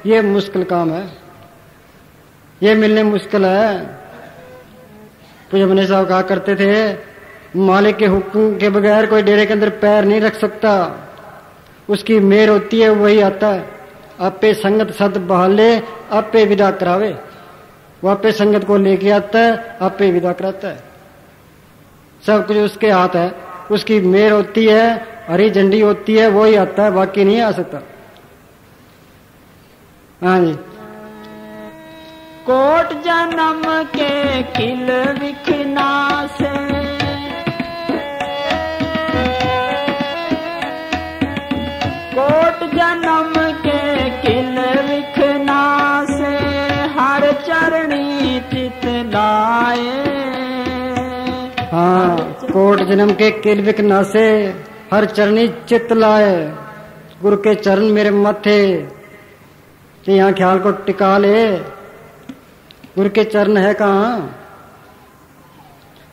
ये मुश्किल काम है, ये मिलने मुश्किल है। पूज्य बने साहब कहा करते थे, मालिक के हुक्म के बगैर कोई डेरे के अंदर पैर नहीं रख सकता। उसकी मेहर होती है, वही आता है। आपे संगत सद बहाले, आपे विदा करावे। वो आपे संगत को लेके आता है, आपे विदा कराता है। सब कुछ उसके हाथ है। उसकी मेहर होती है, हरी झंडी होती है, वही आता है, बाकी नहीं आ सकता। हाँ जी। कोट जन्म के किल विखना से, कोट जन्म के किल विखना से, हर चरणी चित लाए। हाँ, कोट जन्म के किल विखना से, हर चरणी चित लाए। गुरु के चरण मेरे मथे, यहाँ ख्याल को टिका ले। गुरु के चरण है कहाँ?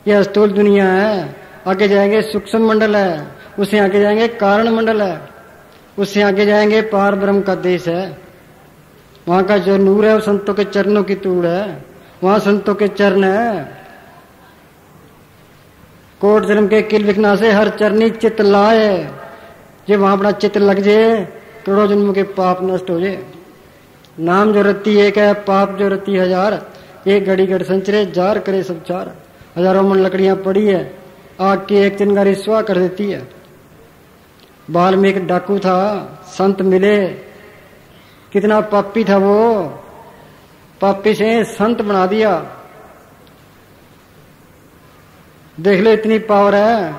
यह स्थूल दुनिया है। आगे जाएंगे सूक्ष्म मंडल है, उससे आगे जाएंगे कारण मंडल है, उससे आगे जाएंगे पार ब्रह्म का देश है। वहां का जो नूर है वो संतों के चरणों की तूड़ है, वहां संतों के चरण है। कोट जन्म के किल विखना से, हर चरनी चित लाए। जब वहां अपना चित लग जाए, करोड़ों जन्मों के पाप नष्ट हो जाए। नाम जो रत्ती एक है, पाप जो रत्ती हजार। एक घड़ी घड़ संचरे, जार करे सब चार। हजारों मन लकड़ियां पड़ी है, आग की एक चिंगारी स्वाह कर देती है। बाल में एक डाकू था, संत मिले। कितना पापी था वो, पापी से संत बना दिया। देख लो इतनी पावर है।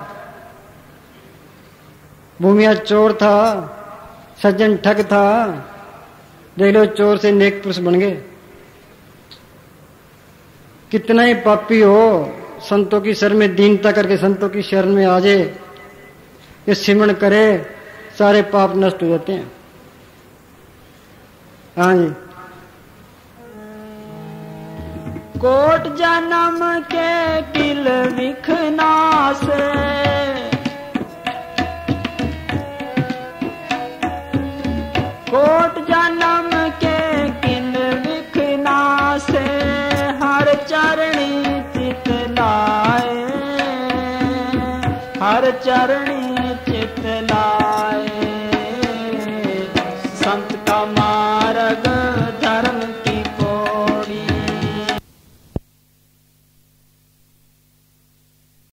भूमिया चोर था, सज्जन ठग था, देख लो चोर से नेक पुरुष बन गए। कितना ही पापी हो, संतों की शरण में दीनता करके संतों की शरण में आ जाए, ये सिमरण करे, सारे पाप नष्ट हो जाते हैं। हाँ जी। कोट जन्म के किल विखना से, कोट जन्म के किल विखना से, हर चरणी चित लाए, हर चरणी